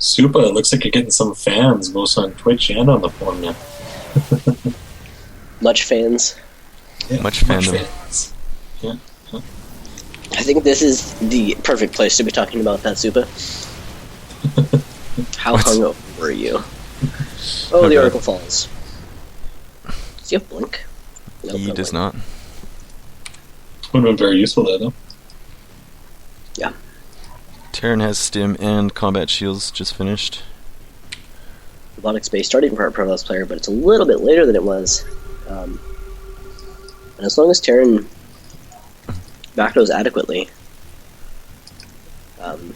Supa, it looks like you're getting some fans, both on Twitch and on the forum now. Much fans. Yeah, Much fandom. fans. Yeah. I think this is the perfect place to be talking about that, Supa. How hungover were you? Oh, Okay. the Oracle Falls. Does he have Blink? Nope, He no does Blink. not. Would have been very useful there, though. Yeah. Terran has stim and combat shields just finished. Robotic Space starting for our Protoss player, but it's a little bit later than it was. And as long as Terran backdoors adequately,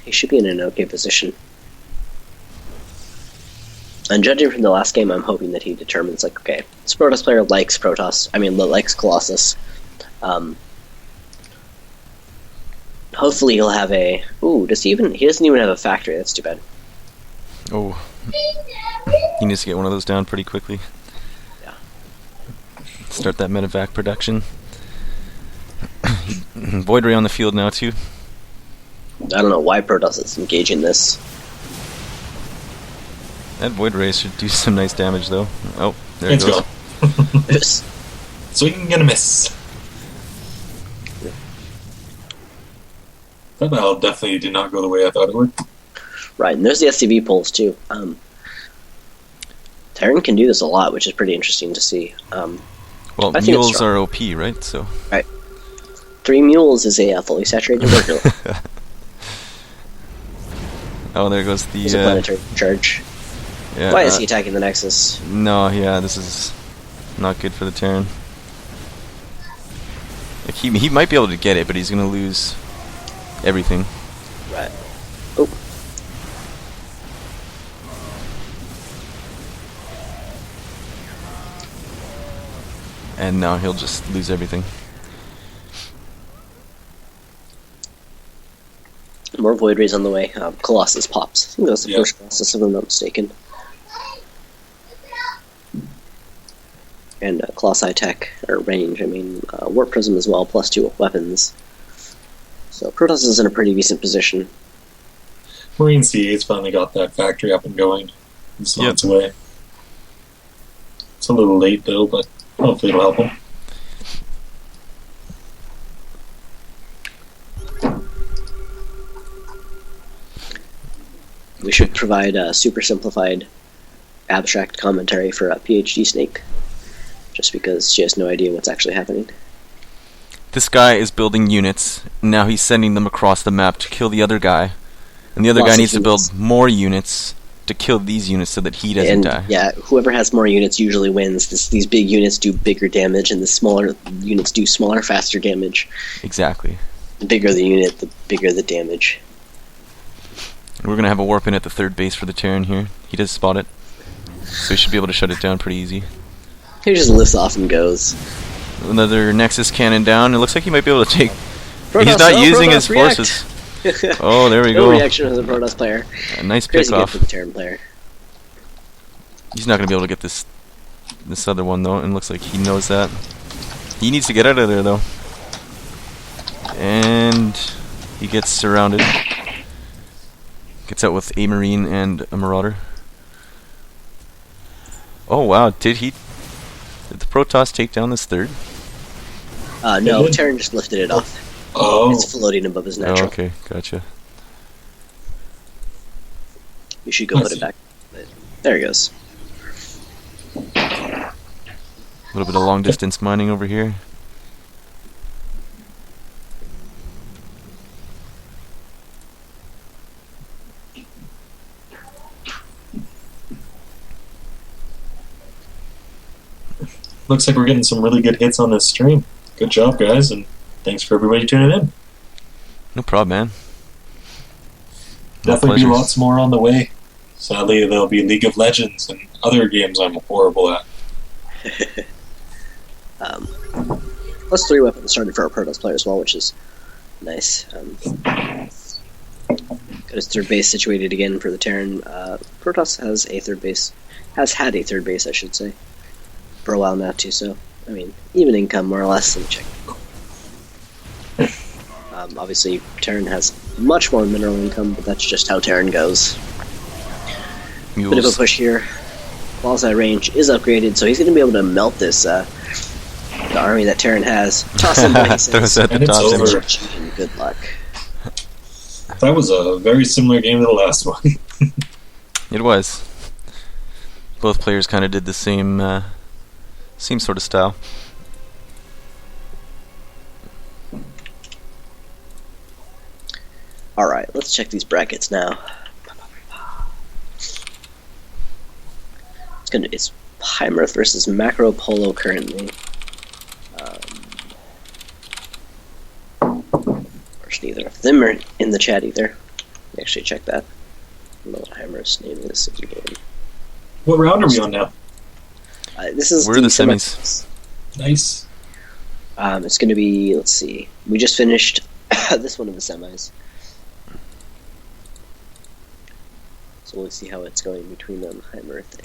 he should be in an okay position. And judging from the last game, I'm hoping that he determines, like, okay, this Protoss player likes likes Colossus. Hopefully he'll have a... Ooh, he doesn't even have a factory, that's too bad. Oh. He needs to get one of those down pretty quickly. Yeah. Start that medevac production. Void Ray on the field now too. I don't know why Protoss is engaging this. That Void Ray should do some nice damage though. Oh, there it Let's goes. go. Yes. Swing and a miss. That battle definitely did not go the way I thought it would. Right, and there's the SCV pulls too. Terran can do this a lot, which is pretty interesting to see. Well, I think it's mules strong. are OP, right? So. Right. 3 mules is a fully saturated worker. Oh, there goes the. He's a planetary charge. Yeah, Why is he attacking the Nexus? No, yeah, this is not good for the Terran. Like he might be able to get it, but he's gonna lose everything. Right. Oh. And now he'll just lose everything. More Void Rays on the way. Colossus pops. I think that was the Yeah. first Colossus, if I'm not mistaken. And Colossi tech, or range, Warp Prism as well, +2 weapons. So Protoss is in a pretty decent position. Marine CA's finally got that factory up and going. It's on its way. It's a little late though, but hopefully it'll help them. We should provide a super simplified abstract commentary for a PhD Snake, just because she has no idea what's actually happening. This guy is building units. Now he's sending them across the map to kill the other guy, and the other guy needs to build more units to kill these units so that he doesn't die. Yeah, whoever has more units usually wins. These big units do bigger damage, and the smaller units do smaller, faster damage. Exactly. The bigger the unit, the bigger the damage. We're gonna have a warp in at the third base for the Terran here. He does spot it, so he should be able to shut it down pretty easy. He just lifts off and goes. Another Nexus cannon down. It looks like he might be able to take. Protoss, He's not using Protoss, his react! forces. Oh, there we No go. reaction from the Protoss player. A nice Crazy pick good off. for the Terran player. He's not gonna be able to get this other one though, and looks like he knows that. He needs to get out of there though. And he gets surrounded. Gets out with a Marine and a Marauder. Oh wow, did the Protoss take down this third? No, Terran just lifted it off. Oh. It's floating above his Oh, natural. okay, gotcha. You should go I put see. it back. There he goes. A little bit of long distance mining over here. Looks like we're getting some really good hits on this stream. Good job, guys, and thanks for everybody tuning in. No problem, man. My Definitely be pleasure. lots more on the way. Sadly, there'll be League of Legends and other games I'm horrible at. +3 weapons started for our Protoss player as well, which is nice. Got his third base situated again for the Terran. Protoss has a third base. Has had a third base, I should say. For a while now, too, so... even income, more or less. Let me check. Obviously, Terran has much more mineral income, but that's just how Terran goes. mules. Bit of a push here. Ball's at range is upgraded, so he's going to be able to melt this the army that Terran has. Toss him Throws at the And it's top. over. Good luck. That was a very similar game to the last one. It was. Both players kind of did the same sort of style. Alright, let's check these brackets now. It's Heimerth versus Macro Polo currently. There's neither of them are in the chat either. Actually check that. I don't know what Heimerth's name is in the game. What round are we on now? This is We're the semis. Nice. It's going to be, let's see. We just finished this one of the semis. So we'll see how it's going between them, Heimerth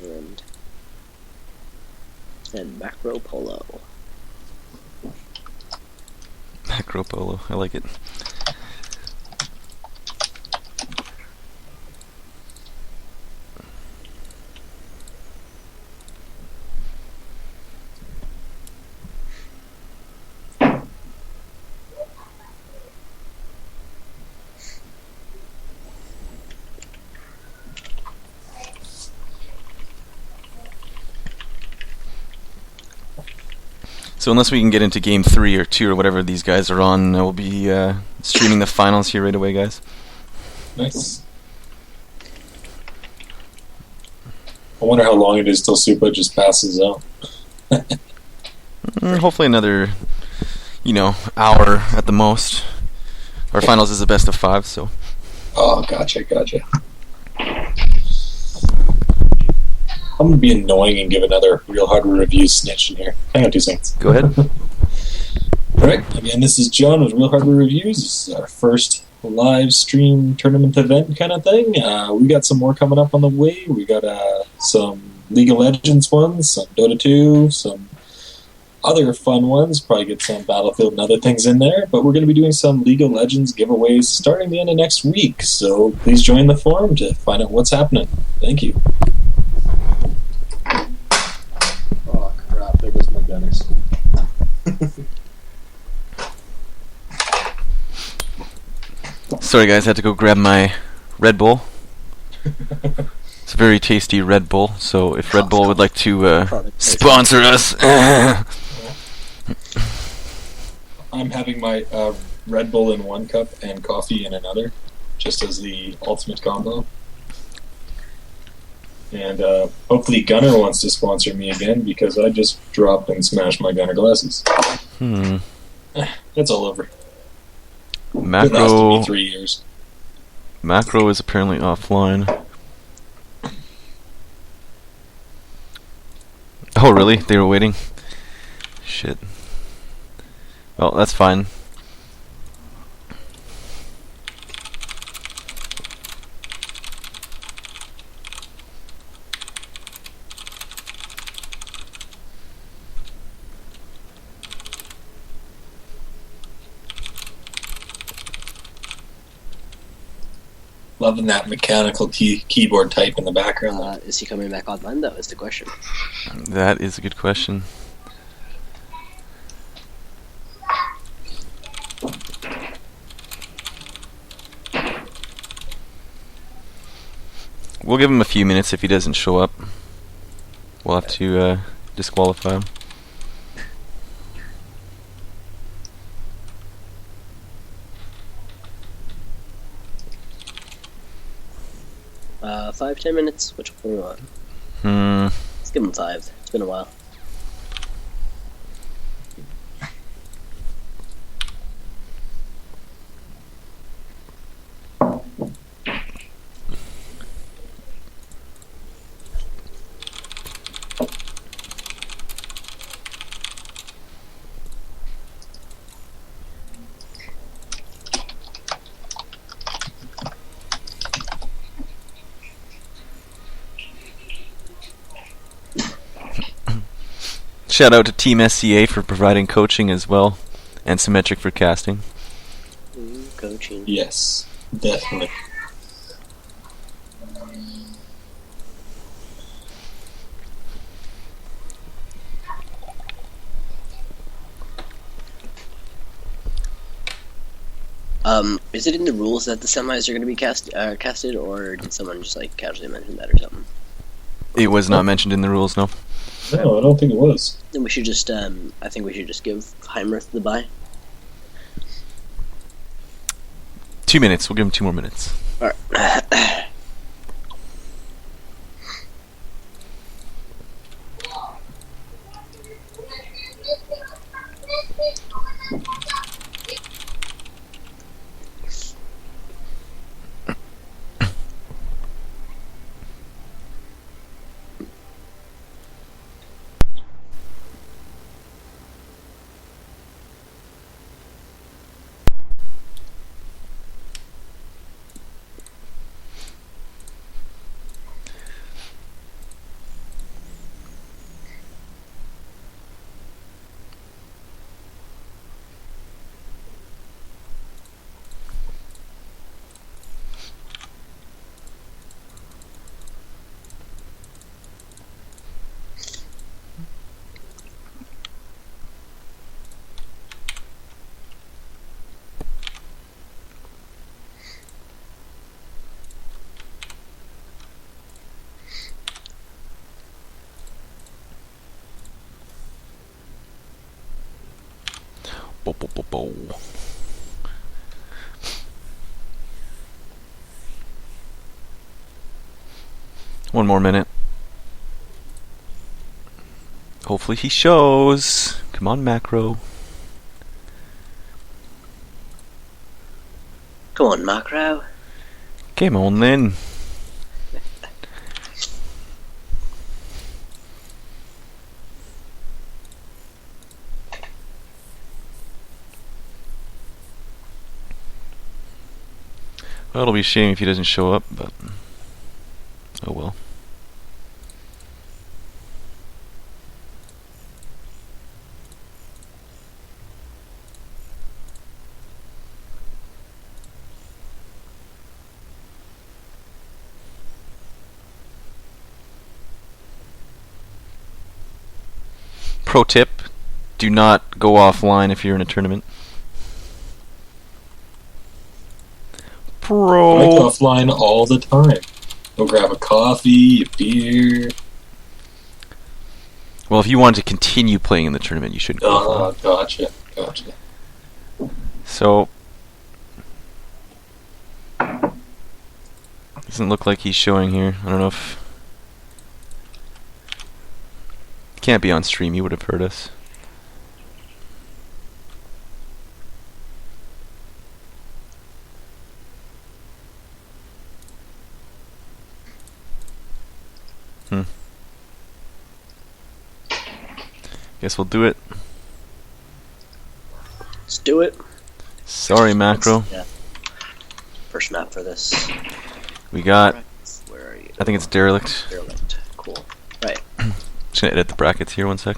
and Macro Polo. Macro Polo, I like it. So unless we can get into game 3 or 2 or whatever these guys are on, we'll be streaming the finals here right away, guys. Nice. I wonder how long it is till Supa just passes out. Hopefully another, hour at the most. Our finals is the best of 5, so. Oh, gotcha. I'm going to be annoying and give another Real Hard Review snitch in here. Hang on 2 seconds. Go ahead. Alright, again, this is John with Real Hard Reviews. This is our first live stream tournament event kind of thing. We got some more coming up on the way. We got some League of Legends ones, some Dota 2, some other fun ones. Probably get some Battlefield and other things in there. But we're going to be doing some League of Legends giveaways starting the end of next week. So please join the forum to find out what's happening. Thank you. Oh crap, there goes my gunners. Sorry guys, I had to go grab my Red Bull. It's a very tasty Red Bull, so if Red Bull would like to sponsor us... I'm having my Red Bull in one cup and coffee in another, just as the ultimate combo. And hopefully Gunner wants to sponsor me again, because I just dropped and smashed my Gunner glasses. It's all over. It lasted me 3 years. Macro is apparently offline. Oh really? They were waiting? Shit. Well, that's fine. Loving that mechanical keyboard type in the background. Is he coming back online, though, is the question. That is a good question. We'll give him a few minutes. If he doesn't show up, we'll have to disqualify him. Five, 10 minutes? Which one do we want? Let's give him 5. It's been a while. Shout out to Team SCA for providing coaching as well, and Symmetric for casting. Coaching. Yes, definitely. Is it in the rules that the semis are going to be casted, or did someone just like casually mention that or something? It was not mentioned in the rules, no. No, I don't think it was. Then we should just, I think we should just give Heimerth the bye. 2 minutes. We'll give him 2 more minutes. All right. Bo, bo, bo, bo. One more minute. Hopefully he shows. Come on, Macro. Come on, Macro. Game on then. Well, it'll be a shame if he doesn't show up, but oh well. Pro tip, do not go offline if you're in a tournament. I like Pro. offline all the time. Go grab a coffee, a beer. Well, if you wanted to continue playing in the tournament, you shouldn't go Oh, offline. gotcha. So, doesn't look like he's showing here. I don't know if... Can't be on stream, he would have heard us. Guess we'll do it. Let's do it. Sorry, Macro. Yeah. First map for this. We got... Where are you? I think it's Derelict. Derelict. Cool. Right. Just gonna edit the brackets here, one sec.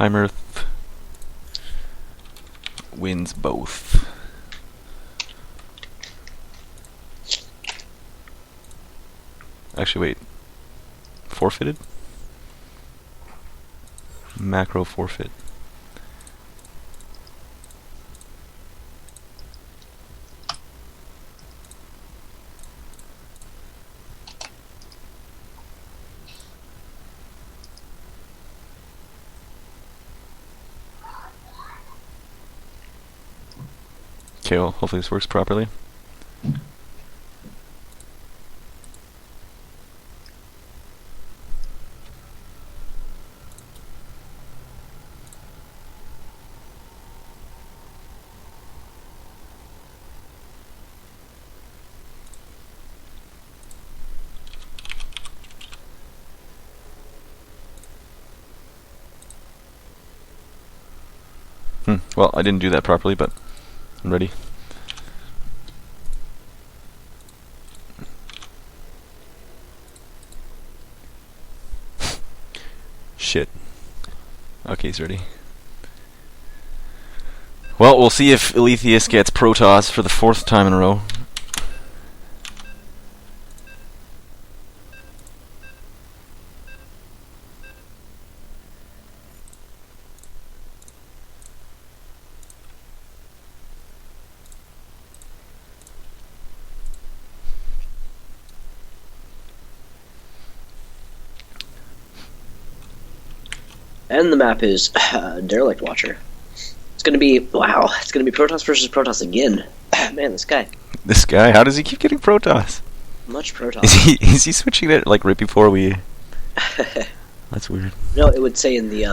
Heimerth wins both. Actually, wait. Forfeited? Macro forfeit. Okay, well, hopefully this works properly. Well, I didn't do that properly, but I'm ready. Shit. Okay, he's ready. Well, we'll see if Eletheus gets Protoss for the 4th time in a row. And the map is Derelict Watcher. It's gonna be it's gonna be Protoss versus Protoss again. Man, this guy. This guy, how does he keep getting Protoss? Much Protoss. Is he switching it like right before we? That's weird. No, it would say in the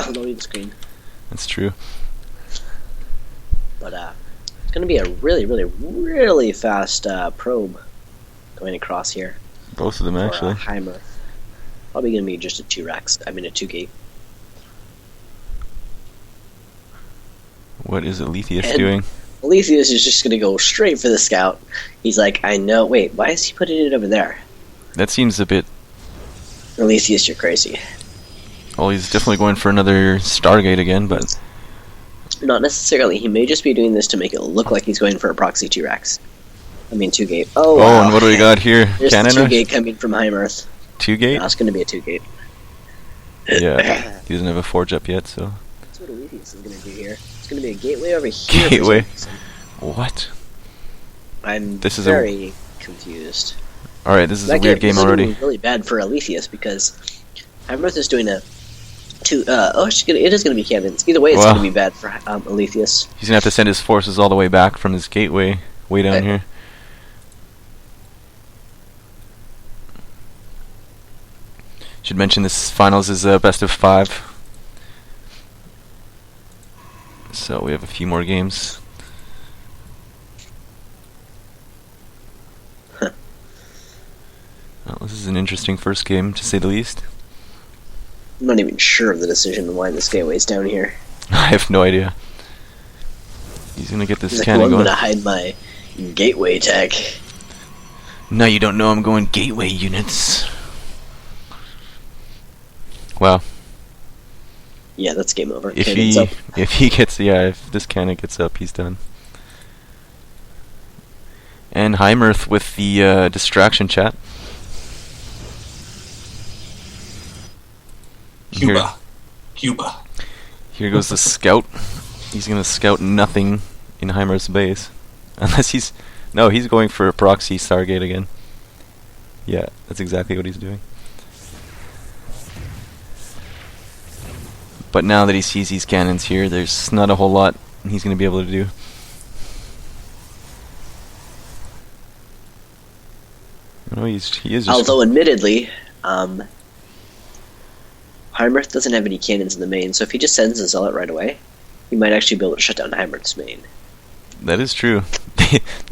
loading screen. That's true. But it's gonna be a really, really, really fast probe going across here. Both of them for, actually. Heimer. Probably gonna be just a 2 gate. What is Eletheus doing? Eletheus is just gonna go straight for the scout. He's like, I know. Wait, why is he putting it over there? That seems a bit. Eletheus, you're crazy. Well, he's definitely going for another Stargate again, but Not necessarily. He may just be doing this to make it look like he's going for a proxy 2 gate. Oh, wow. And what do we got here? There's Cannon the 2 rush? gate coming from Heimerth. 2 gate? No, it's going to be a 2 gate. Yeah, he doesn't have a forge up yet, so. That's what Eletheus is going to do here. It's going to be a gateway over here. Gateway? What? I'm This is very confused. Alright, this is a weird game already. This is really bad for Eletheus because Heimerth is doing a 2. It is going to be cannons. Either way, it's going to be bad for Eletheus. He's going to have to send his forces all the way back from his gateway, way down here. Should mention this finals is a best of 5. So we have a few more games. Well, this is an interesting first game, to say the least. I'm not even sure of the decision why this gateway's down here. I have no idea. He's gonna get this He's cannon like, going. I'm gonna hide my gateway tech. No, you don't know I'm going gateway units. Well, yeah, that's game over. if this cannon gets up, he's done. And Heimerth with the distraction chat. Cuba. Here goes the scout. He's gonna scout nothing in Heimerth's base, unless he's going for a proxy Stargate again. Yeah, that's exactly what he's doing. But now that he sees these cannons here, there's not a whole lot he's going to be able to do. No, he is just... Although, admittedly, Heimerth doesn't have any cannons in the main, so if he just sends a zealot right away, he might actually be able to shut down Heimerth's main. That is true.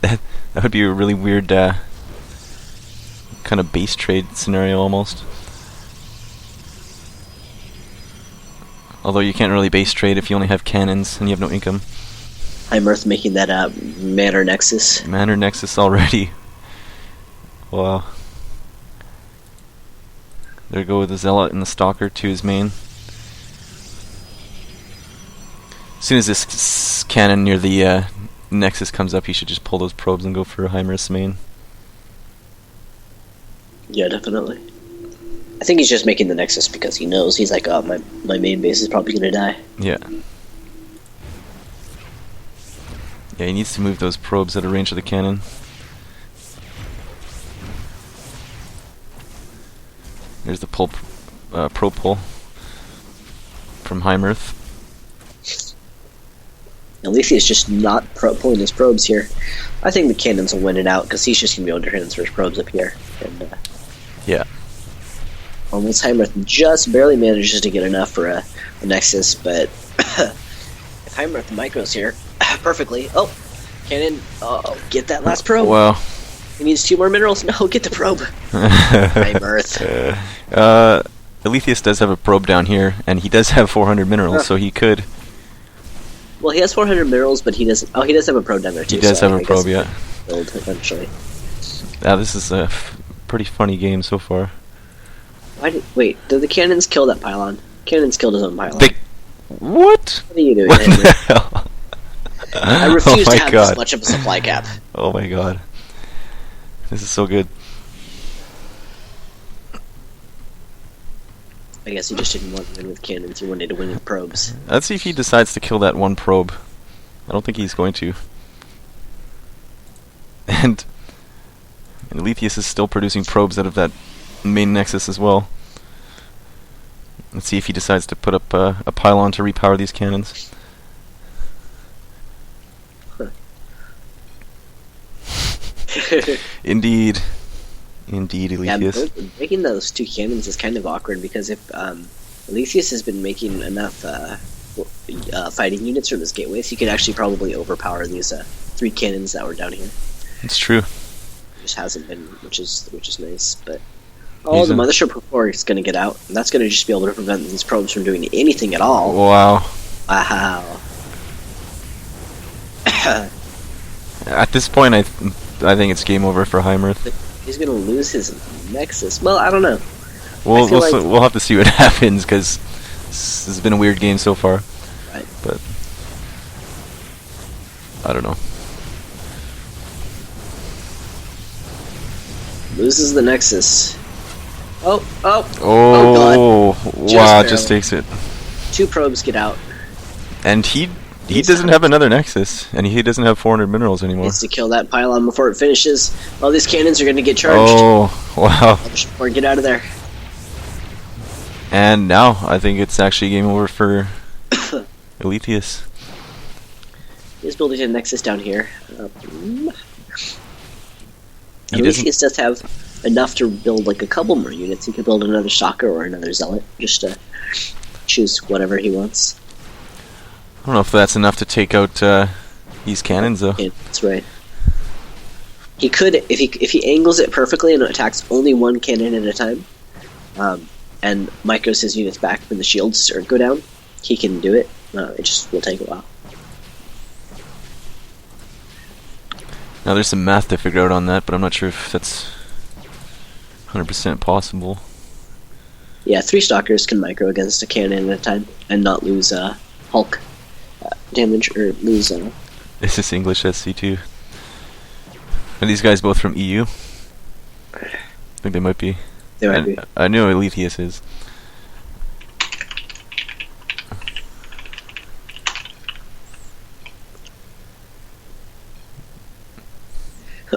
that would be a really weird kind of base trade scenario almost. Although you can't really base trade if you only have cannons and you have no income. Heimerth making that Manor Nexus. Manor Nexus already. Wow. There go with the Zealot and the Stalker to his main. As soon as this cannon near the Nexus comes up, he should just pull those probes and go for Heimerth's main. Yeah, definitely. I think he's just making the Nexus because he knows. He's like, oh, my main base is probably going to die. Yeah. Yeah, he needs to move those probes out of range of the cannon. There's the probe pull from Heimerth. Eletheus just not pulling his probes here. I think the cannons will win it out because he's just going to be able to transfer his probes up here. And, yeah. Almost Heimerth just barely manages to get enough for a Nexus, but if Heimerth micros here perfectly, cannon, get that last probe. Well, he needs 2 more minerals. No, get the probe. Heimerth. Eletheus does have a probe down here, and he does have 400 minerals, so he could. Well, he has 400 minerals, but he doesn't. Oh, he does have a probe down there too. He does have a probe, yeah. Build eventually. This is a pretty funny game so far. Wait, did the cannons kill that pylon? Cannons killed his own pylon. What? What are you doing, What Henry? the hell? I refuse Oh to my have god. this much of a supply cap. Oh my god. This is so good. I guess he just didn't want to win with cannons. He wanted to win with probes. Let's see if he decides to kill that one probe. I don't think he's going to. And Aletheus is still producing probes out of that main nexus as well. Let's see if he decides to put up a pylon to repower these cannons. Indeed. Indeed, Aletheus. Yeah, making those 2 cannons is kind of awkward because if Aletheus has been making enough fighting units from his gateways, he could actually probably overpower these 3 cannons that were down here. It's true. Just hasn't been, which is nice. But He's the mothership report is going to get out. And that's going to just be able to prevent these probes from doing anything at all. Wow. Wow. At this point, I think it's game over for Heimerth. He's going to lose his nexus. Well, I don't know. We'll have to see what happens because this has been a weird game so far. Right. But I don't know. Loses the nexus. Oh Oh, God. wow! Just Just takes it, 2 probes get out. and he doesn't have another nexus, and he doesn't have 400 minerals anymore. Needs to kill that pylon before it finishes. All these cannons are going to get charged. Oh, wow! Or get out of there. And now I think it's actually game over for Aletheus. He's building a nexus down here. He Aletheus does have enough to build like a couple more units. He could build another stalker or another zealot, just to choose whatever he wants. I don't know if that's enough to take out these cannons, though. Yeah, that's right. He could, if he angles it perfectly and attacks only 1 cannon at a time, and micros his units back when the shields go down, he can do it. It just will take a while. Now there's some math to figure out on that, but I'm not sure if that's 100% possible. Yeah, 3 stalkers can micro against a cannon at a time and not lose Hulk damage or lose. Is this English SC2? Are these guys both from EU? I think they might be. They might be. I know Aletheus is.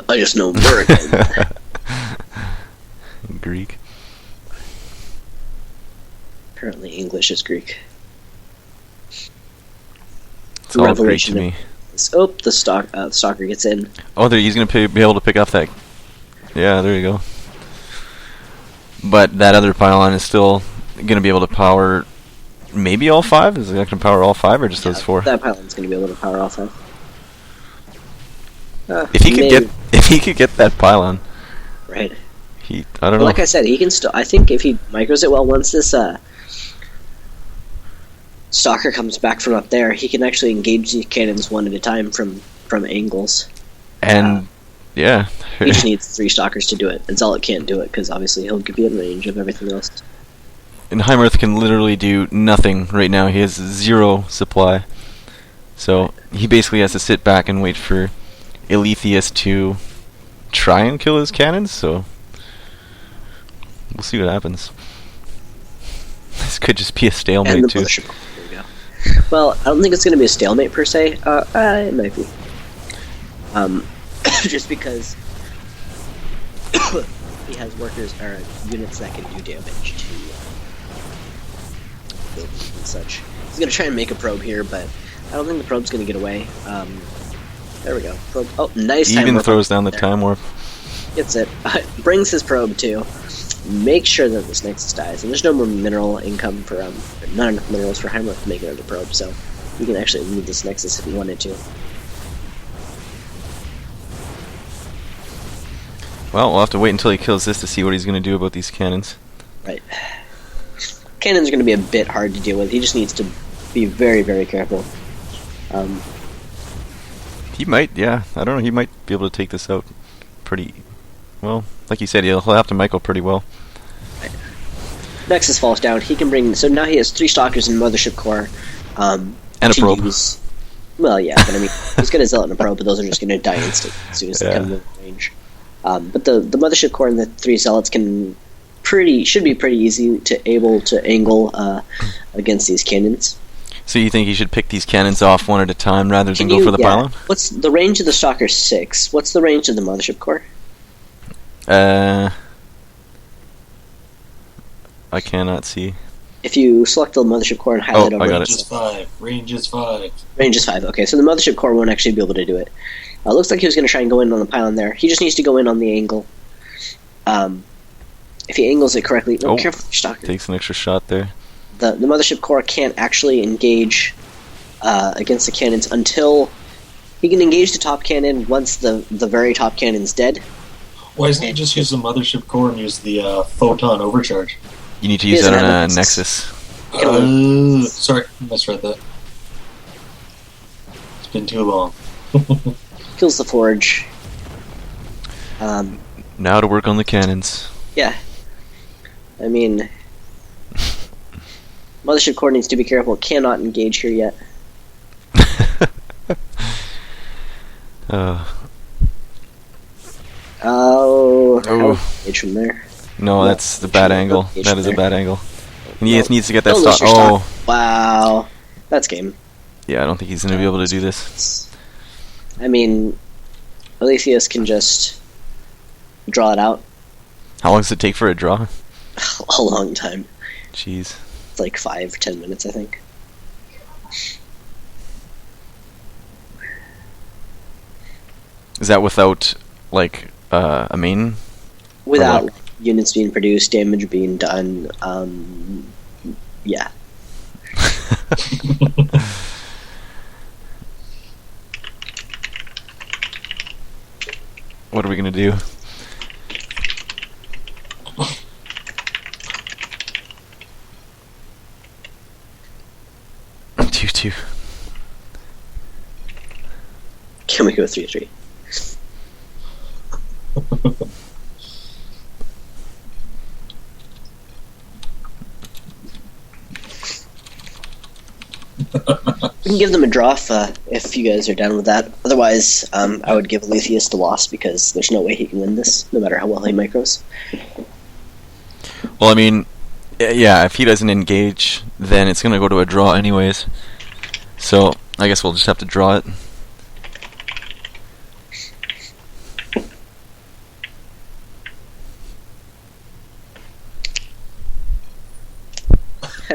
I just know American. Greek. Apparently, English is Greek. It's all Greek to me. Oh, the stalker gets in. Oh, he's going to be able to pick off that. Yeah, there you go. But that other pylon is still going to be able to power maybe all 5? Is it going to power all 5 or just those 4? That pylon's going to be able to power all 5. If he could get that pylon, right? I don't know. Like I said, he can still. I think if he micros it well, once this stalker comes back from up there, he can actually engage the cannons one at a time from angles. And yeah, he just needs 3 stalkers to do it. And Zealot can't do it because obviously he'll be in range of everything else. And Heimerth can literally do nothing right now. He has 0 supply, so he basically has to sit back and wait for Aletheus to try and kill his cannons. So we'll see what happens. This could just be a stalemate too. There we go. Well, I don't think it's going to be a stalemate per se. It might be. Just because he has workers or units that can do damage to buildings and such. He's going to try and make a probe here, but I don't think the probe's going to get away. There we go. Probe. Oh, nice. He even throws down the time warp. Gets it. Brings his probe too. Make sure that this Nexus dies, and there's no more mineral income for not enough minerals for Heimerth to make another probe, so we can actually move this Nexus if we wanted to. Well, we'll have to wait until he kills this to see what he's going to do about these cannons. Right. Cannons are going to be a bit hard to deal with. He just needs to be very, very careful. He might, yeah. I don't know. He might be able to take this out pretty well. Like you said, he'll have to micro pretty well. Nexus falls down, he can bring. So now he has 3 Stalkers in Mothership Core. And a to probe. use- well, yeah, but I mean, he's got a Zealot and a Probe, but those are just going to die instant as soon as they come within range. But the Mothership Core and the 3 Zealots should be pretty easy to able to angle against these cannons. So you think he should pick these cannons off one at a time rather than go for the pylon? What's the range of the Stalker 6? What's the range of the Mothership Core? I cannot see. If you select the Mothership Core and highlight over I got Range is 5. Range is 5. range is 5. Okay, so the Mothership Core won't actually be able to do it. Looks like he was going to try and go in on the pylon there. He just needs to go in on the angle. If he angles it correctly... No, careful, Stalker. Takes an extra shot there. The Mothership Core can't actually engage against the cannons until... He can engage the top cannon once the very top cannon's dead. Oh, Why doesn't he just use the Mothership Core and use the Photon Overcharge? You need to use that on a Nexus. Sorry, misread that. It's been too long. Kills the Forge. Now to work on the cannons. Yeah. I mean... Mothership Core needs to be careful. Cannot engage here yet. How engage from there? No, that's the bad angle. That is a bad angle. He needs to get that Don't stock. lose your stock. Wow. That's game. Yeah, I don't think he's going to be able to do this. I mean, Aletheus can just draw it out. How long does it take for a draw? A long time. Jeez. It's like 5 or 10 minutes, I think. Is that without, like, a main? Without units being produced, damage being done, yeah. What are we going to do? Two. Can we go 3-3? We can give them a draw if you guys are down with that. Otherwise, I would give Aletheus the loss because there's no way he can win this, no matter how well he micros. Well, I mean, yeah, if he doesn't engage, then it's going to go to a draw anyways. So, I guess we'll just have to draw it.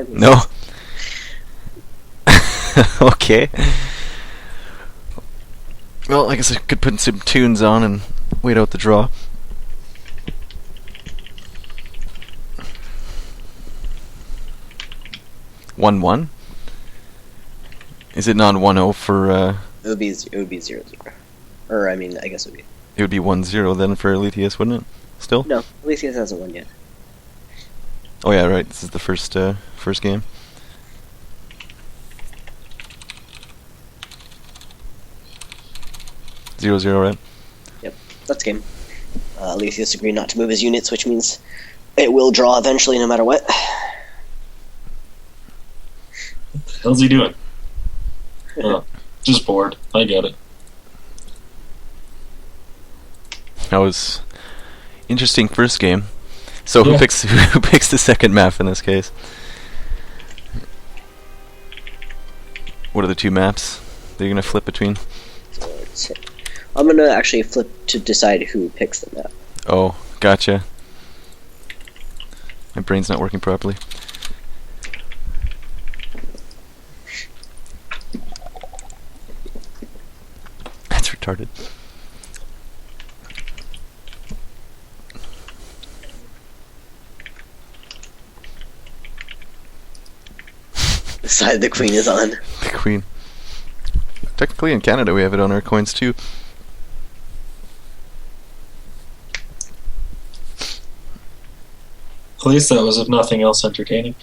No. Okay. Well, I guess I could put some tunes on and wait out the draw. One. Is it not 1-0 for? It would be 0-0. Or I mean, I guess it would be. It would be 1-0 then for Aletheus, wouldn't it? Still? No, Aletheus hasn't won yet. Oh yeah, right. This is the first game. Zero, right? Yep, that's game. Aletheus agreed not to move his units, which means it will draw eventually, no matter what. What the hell's he doing? Just bored. I get it. That was interesting first game. So Yeah. who picks the second map in this case? What are the two maps that you're gonna flip between? I'm gonna actually flip to decide who picks the map. Oh, gotcha. My brain's not working properly. That's retarded. The side the queen is on. The queen. Technically in Canada we have it on our coins too. At least that was, if nothing else, entertaining.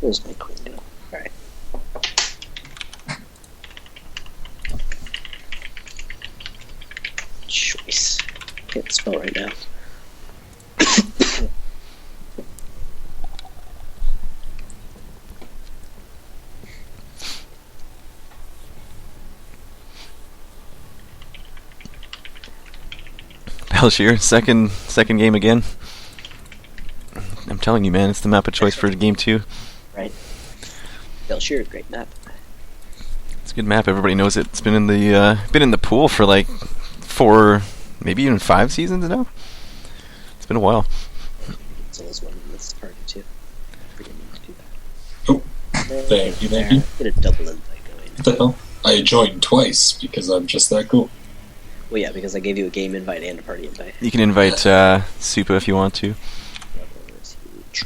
Where's my queen go? Alright. Choice. Can't spell right now. Belshir, second game again. I'm telling you, man, it's the map of choice for game 2. Right. Belshir, great map. It's a good map. Everybody knows it. It's been in the pool for like 4, maybe even 5 seasons now. It's been a while. So there's one in this party too. Forget me to do Oh, that. thank you. Get a double invite going. What the hell? I joined twice because I'm just that cool. Well, yeah, because I gave you a game invite and a party invite. You can invite Supa if you want to.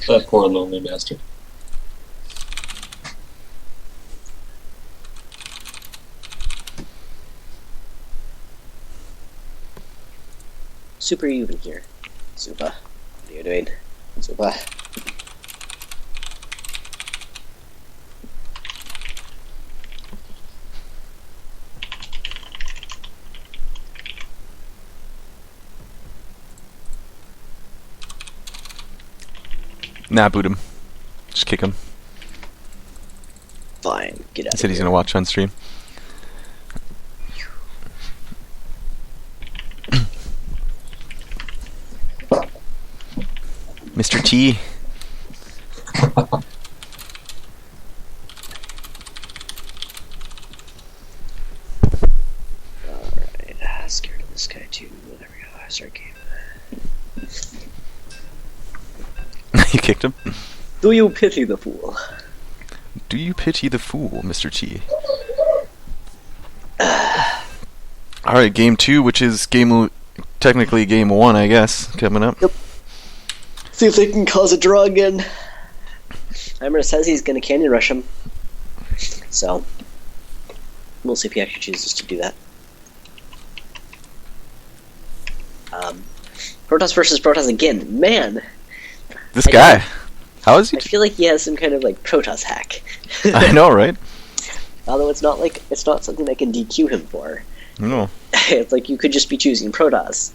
That poor lonely bastard. Super even here. Supa. What are you doing? Supa. Nah, boot him. Just kick him. Fine, get out He of said he's here. gonna watch on stream. Mr. T. Alright, scared of this guy too. There we go, start game. You kicked him? Do you pity the fool? Do you pity the fool, Mr. T? Alright, game 2, which is technically game 1, I guess, coming up. Yep. See if they can cause a draw again. Heimer says he's going to canyon rush him. So, we'll see if he actually chooses to do that. Protoss versus Protoss again. Man, This guy. How is he? I feel like he has some kind of like Protoss hack. I know, right? Although it's not something I can DQ him for. No. It's like you could just be choosing Protoss.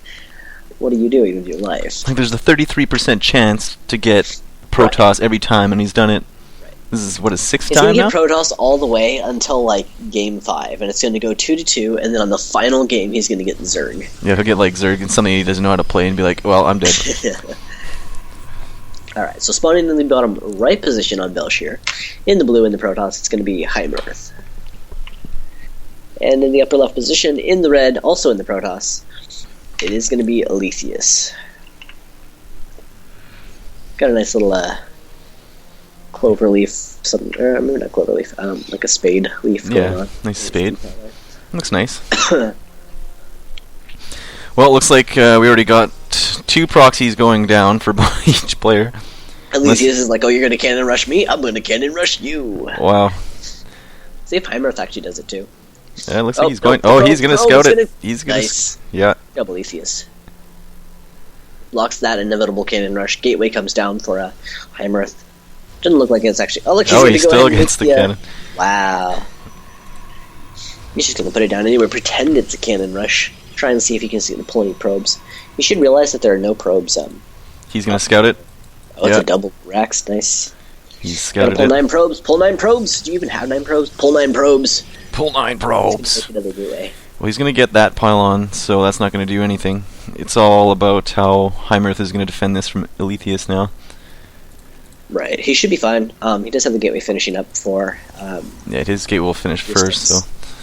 What are you doing with your life? Like there's a 33% chance to get Protoss every time, and he's done it. Right. This is what, his 6th He's time gonna now? get Protoss all the way until like game 5, and it's gonna go 2-2, and then on the final game he's gonna get Zerg. Yeah, he'll get like Zerg and something he doesn't know how to play and be like, well, I'm dead. Alright, so spawning in the bottom right position on Belshir, in the blue in the Protoss, it's gonna be Heimerth. And in the upper left position, in the red, also in the Protoss, it is gonna be Aletheus. Got a nice little clover leaf, maybe not clover leaf, like a spade leaf going Yeah, on. nice spade. Looks nice. Well, it looks like we already got 2 proxies going down for each player. Aletheus is like, oh, you're gonna cannon rush me? I'm gonna cannon rush you. Wow. See if Heimerth actually does it too. Yeah, it looks like he's going. Oh, he's gonna scout it. He's gonna. Nice. Yeah. Job, Aletheus. Blocks that inevitable cannon rush. Gateway comes down for Heimerth. Doesn't look like it's actually. Oh, look, he's Oh, gonna he go still ahead and gets the hit cannon. Wow. He's just gonna put it down anyway. Pretend it's a cannon rush. Try and see if he can pull any probes. You should realize that there are no probes. He's gonna scout it. Oh, it's Yeah. a double Rax. Nice. He's Gotta scouted pull it. 9 probes. Pull 9 probes. Do you even have 9 probes? Pull 9 probes. Pull 9 He's gonna probes. take another gateway. Well, he's gonna get that pylon, so that's not gonna do anything. It's all about how Heimerth is gonna defend this from Aletheus now. Right. He should be fine. He does have the gateway finishing up for. Yeah, his gate will finish first, so.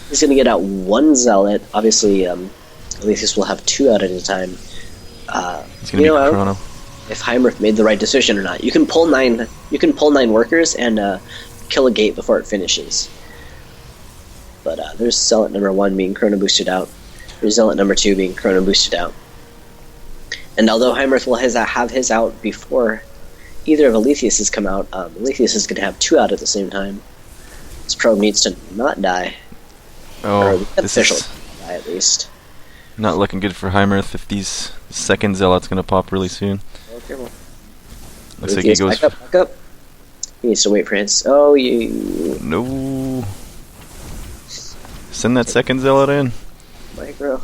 He's going to get out 1 zealot. Obviously, Aletheus will have 2 out at a time. He's gonna be I don't Chrono. know if Heimerth made the right decision or not. You can pull 9. You can pull 9 workers and kill a gate before it finishes. But there's zealot number 1 being chrono boosted out. There's zealot number 2 being chrono boosted out. And although Heimerth will have his out before either of Aletheus has come out, Aletheus is going to have 2 out at the same time. This probe needs to not die. Or Oh, the this official is die at least. not looking good for Heimerth if these second zealot's gonna pop really soon. Oh, careful. Looks like he Aletheus, goes. back up. He needs to wait for his. Oh, you No. Send that second zealot in. micro.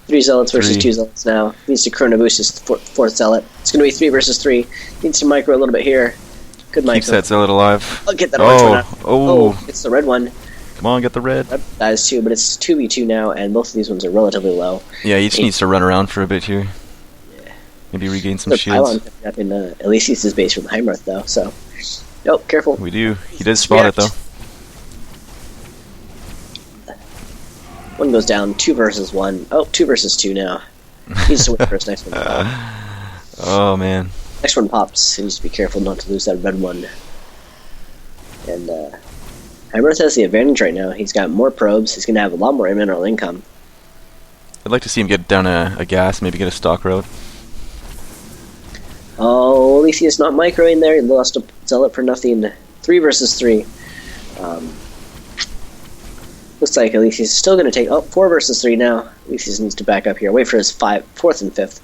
3 zealots versus 3. 2 zealots now. Needs to chrono boost his 4th zealot. It's going to be 3 versus 3. Needs to micro a little bit here. Good micro. Keeps that zealot alive. I'll get that orange one Oh, out. oh. It's the red one. Come on, get the red. That is 2, but it's 2v2 now, and both of these ones are relatively low. Yeah, he just needs to run around for a bit here. Yeah. Maybe regain some The shields. pylon coming up in Elysius' base from Heimerth, though, so... Nope, careful. We do. He does spot it, though. One goes down, 2 versus 1. Oh, 2 versus 2 now. He needs to wait for his next one to pop. Oh, man. Next one pops. He needs to be careful not to lose that red one. And, Heimerth has the advantage right now. He's got more probes. He's going to have a lot more mineral income. I'd like to see him get down a gas, maybe get a stock road. Oh, Elysius not microing there. He lost a zealot for nothing. 3 versus 3. Looks like Elysius is still going to take... Oh, 4 versus 3 now. Elysius needs to back up here. Wait for his 4th and 5th.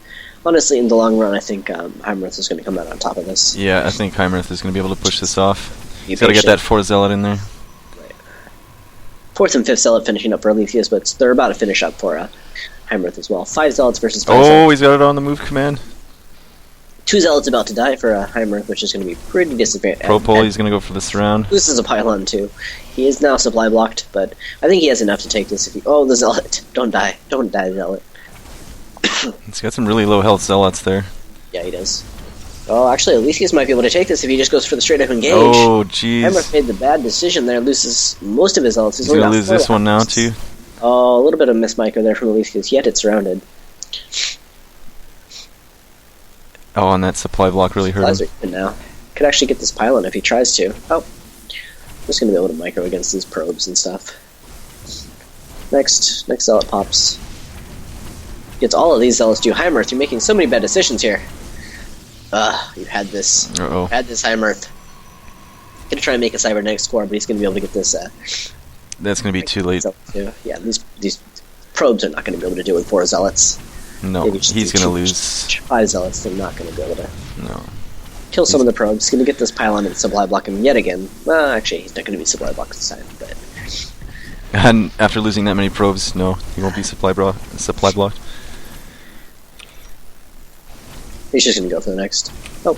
Honestly, in the long run, I think Heimerth is going to come out on top of this. Yeah, I think Heimerth is going to be able to push this off. Be He's got to get patient. that 4th zealot in there. 4th and 5th zealot finishing up for Elysius, but they're about to finish up for Heimerth as well. 5 zealots versus 5 Oh, zealots. he's got it on the move command. 2 zealots about to die for Heimerth, which is going to be pretty disadvantaged. Propole, he's going to go for the surround. This is a pylon too. He is now supply blocked, but I think he has enough to take this. If he... Oh, the zealot! Don't die! Don't die, zealot! He's got some really low health zealots there. Yeah, he does. Oh, actually, Elysius might be able to take this if he just goes for the straight up engage. Oh, jeez. Heimerth made the bad decision there, loses most of his zealots. He's going to lose this one now, too. Oh, a little bit of miss micro there from Elysius, yet it's surrounded. Oh, and that supply block really hurt Supplies him. are even now. Could actually get this pylon if he tries to. Oh. Just going to be able to micro against these probes and stuff. Next zealot pops. Gets all of these zealots to Heimerth. You're making so many bad decisions here. You had this. Uh-oh. Had this Heimerth. Gonna try and make a cybernetic score, but he's gonna be able to get this. That's going to be too late. Yeah, these probes are not gonna be able to do it with 4 zealots. No, Maybe just he's do going to 2, lose. 5 zealots. They're not gonna be able to No. kill some of the probes. He's gonna get this pylon and supply block him yet again. Well, actually, he's not gonna be supply blocked this time, but. And after losing that many probes, no, he won't be supply blocked. He's just gonna go for the next. Oh,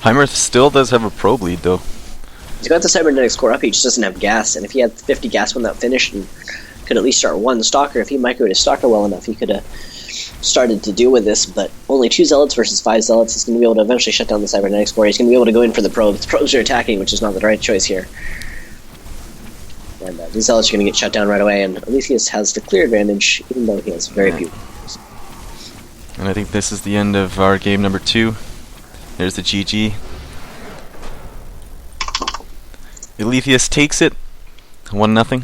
Heimerth still does have a probe lead, though. he's got the cybernetic score up. He just doesn't have gas, and if he had 50 gas when that finished, and could at least start 1 stalker, if he microed his stalker well enough, he could have started to deal with this. But only 2 zealots versus 5 zealots. He's gonna be able to eventually shut down the cybernetic score. He's gonna be able to go in for the probes. The probes are attacking, which is not the right choice here. And these zealots are gonna get shut down right away. And Elysius has the clear advantage, even though he has very few. And I think this is the end of our game number 2. There's the GG. Elysius takes it. 1-0.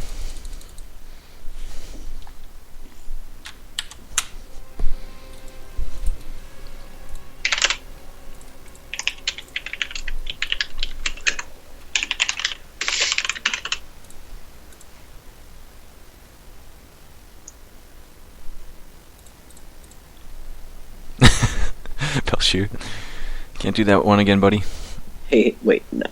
Bell shoot. Can't do that one again, buddy. Hey, wait, no.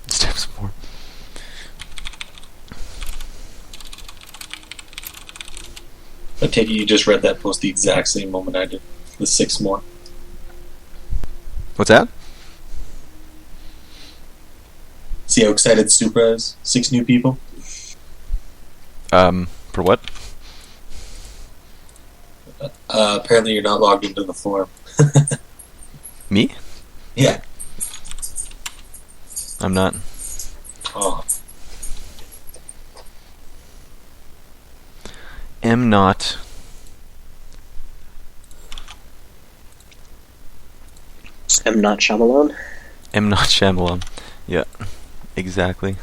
Step some more. I take it you just read that post the exact same moment I did, with 6 more. What's that? See how excited Supra is? 6 new people? For what? Apparently you're not logged into the forum. Me? Yeah. I'm not. Oh. Am not. M. Not Shyamalan. Am not Shyamalan. Yeah, exactly.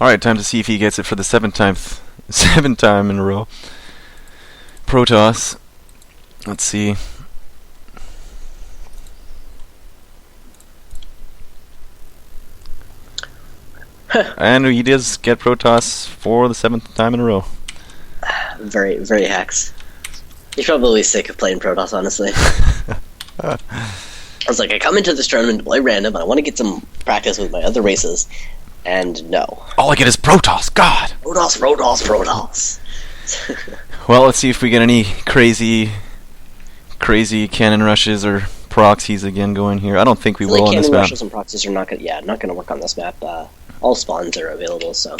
Alright, time to see if he gets it for the seventh time in a row. Protoss. Let's see. And he does get Protoss for the 7th time in a row. Very, very hacks. He's probably sick of playing Protoss, honestly. I was like, I come into this tournament to play random, and I want to get some practice with my other races. And no. All I get is Protoss, God! Protoss. Well, let's see if we get any crazy cannon rushes or proxies again going here. I don't think we will on this cannon map. rushes and proxies are not gonna work on this map. All spawns are available. So,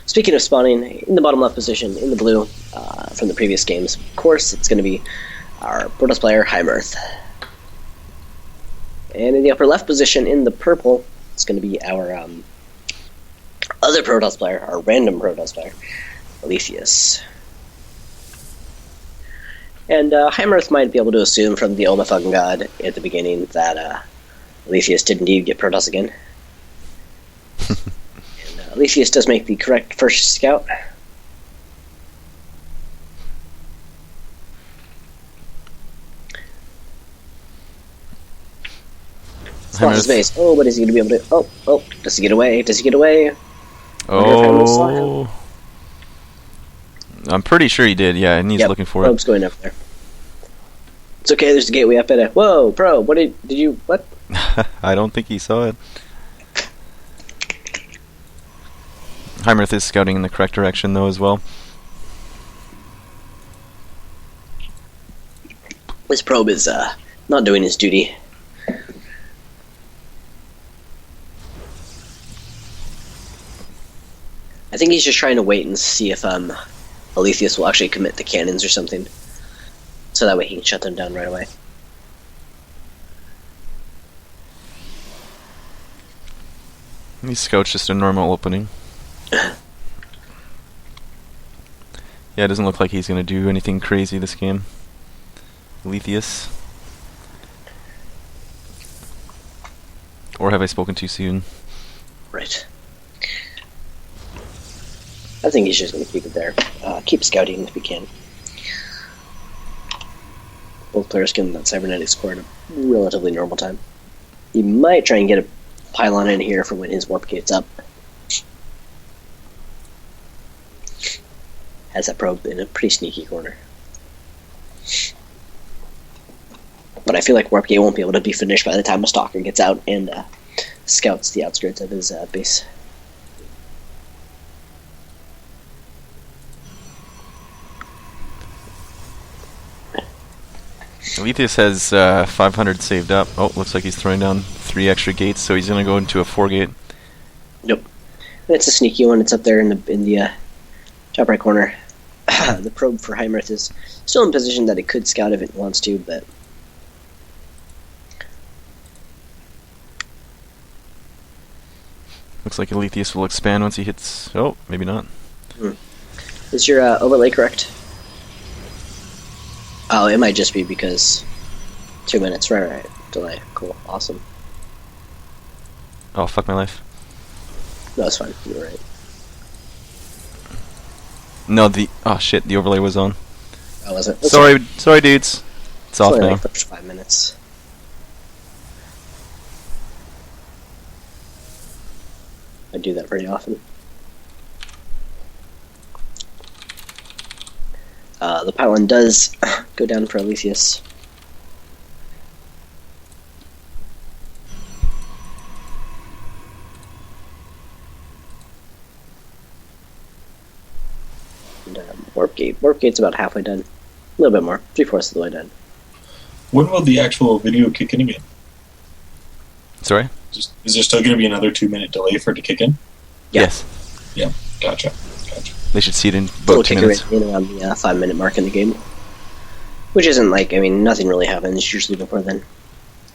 speaking of spawning, in the bottom left position in the blue from the previous games, of course, it's going to be our Protoss player Heimerth, and in the upper left position in the purple, it's going to be our other Protoss player, our random Protoss player, Aletheus. And Heimerth might be able to assume from the Oh my fucking god at the beginning that Aletheus did indeed get Protoss again. And Aletheus does make the correct first scout. Spot his base. Oh, but is he going to be able to... Oh, does he get away? Oh... I'm pretty sure he did, yeah, and he's looking for Probe's going up there. It's okay, there's a gateway up at it. Whoa, Probe, what? I don't think he saw it. Heimerth is scouting in the correct direction, though, as well. This Probe is not doing his duty. I think he's just trying to wait and see if Aletheus will actually commit the cannons or something, so that way he can shut them down right away. He scouts just a normal opening. Yeah, it doesn't look like he's going to do anything crazy this game. Aletheus. Or have I spoken too soon? Right. I think he's just going to keep it there. Keep scouting if he can. Both players can that cybernetic score at a relatively normal time. He might try and get a pylon in here for when his warp gate's up. Has that Probe in a pretty sneaky corner. But I feel like warp gate won't be able to be finished by the time a stalker gets out and scouts the outskirts of his base. Aletheus has 500 saved up. Oh, looks like he's throwing down 3 extra gates, so he's going to go into a 4-gate. Nope. It's a sneaky one. It's up there in the top right corner. The Probe for Heimerth is still in position that it could scout if it wants to, but looks like Aletheus will expand once he hits... Oh, maybe not. Is your overlay correct? Oh, it might just be because 2 minutes. Right. Delay. Cool. Awesome. Oh, fuck my life. No, it's fine. You're right. No, oh shit, the overlay was on. Oh, was it? Sorry dudes. It's off only now. like the first 5 minutes. I do that pretty often. The pylon does go down for Aletheus. And warp gate. Warp gate's about halfway done. A little bit more. 3/4 of the way done. When will the actual video kick in again? Sorry? Is there still going to be another 2-minute delay for it to kick in? Yeah. Yes. Yeah, gotcha. They should see it in It'll about 2 kick minutes. in around the 5-minute mark in the game. Which isn't like, I mean, nothing really happens usually before then.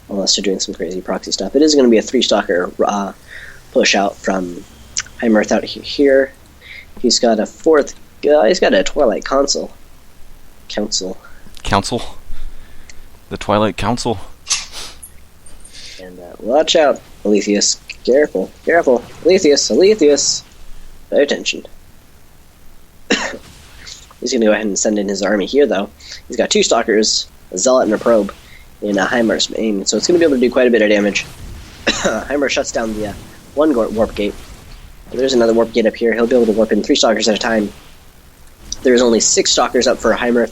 Unless they're doing some crazy proxy stuff. It is going to be a 3-stalker push out from Heimerth out here. He's got a 4th... he's got a Twilight Council. Council? The Twilight Council. And watch out, Aletheus. Careful. Aletheus. Pay attention. He's going to go ahead and send in his army here, though. He's got 2 Stalkers, a Zealot, and a Probe in Heimar's aim, so it's going to be able to do quite a bit of damage. Heimar shuts down the 1 warp gate. There's another warp gate up here. He'll be able to warp in 3 Stalkers at a time. There's only 6 Stalkers up for Heimer.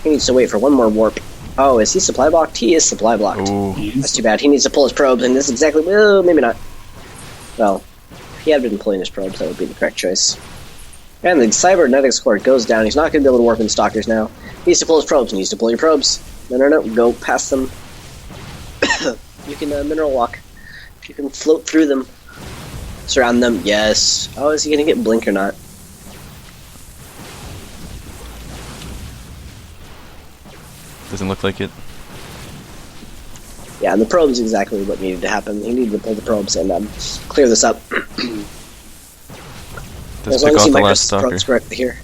He needs to wait for 1 more warp. Oh, is he supply blocked? He is supply blocked. Ooh. That's too bad. He needs to pull his probes, and this is exactly... Well, maybe not. Well, if he had been pulling his probes, that would be the correct choice. And the cybernetics core goes down. He's not going to be able to warp in Stalkers now. He needs to pull his probes. He needs to pull your probes. No. Go past them. You can mineral walk. You can float through them. Surround them. Yes. Oh, is he going to get blink or not? Doesn't look like it. Yeah, and the probes exactly what needed to happen. He needed to pull the probes and clear this up. Does As long pick as off he the micros last the stalker. probes correctly here.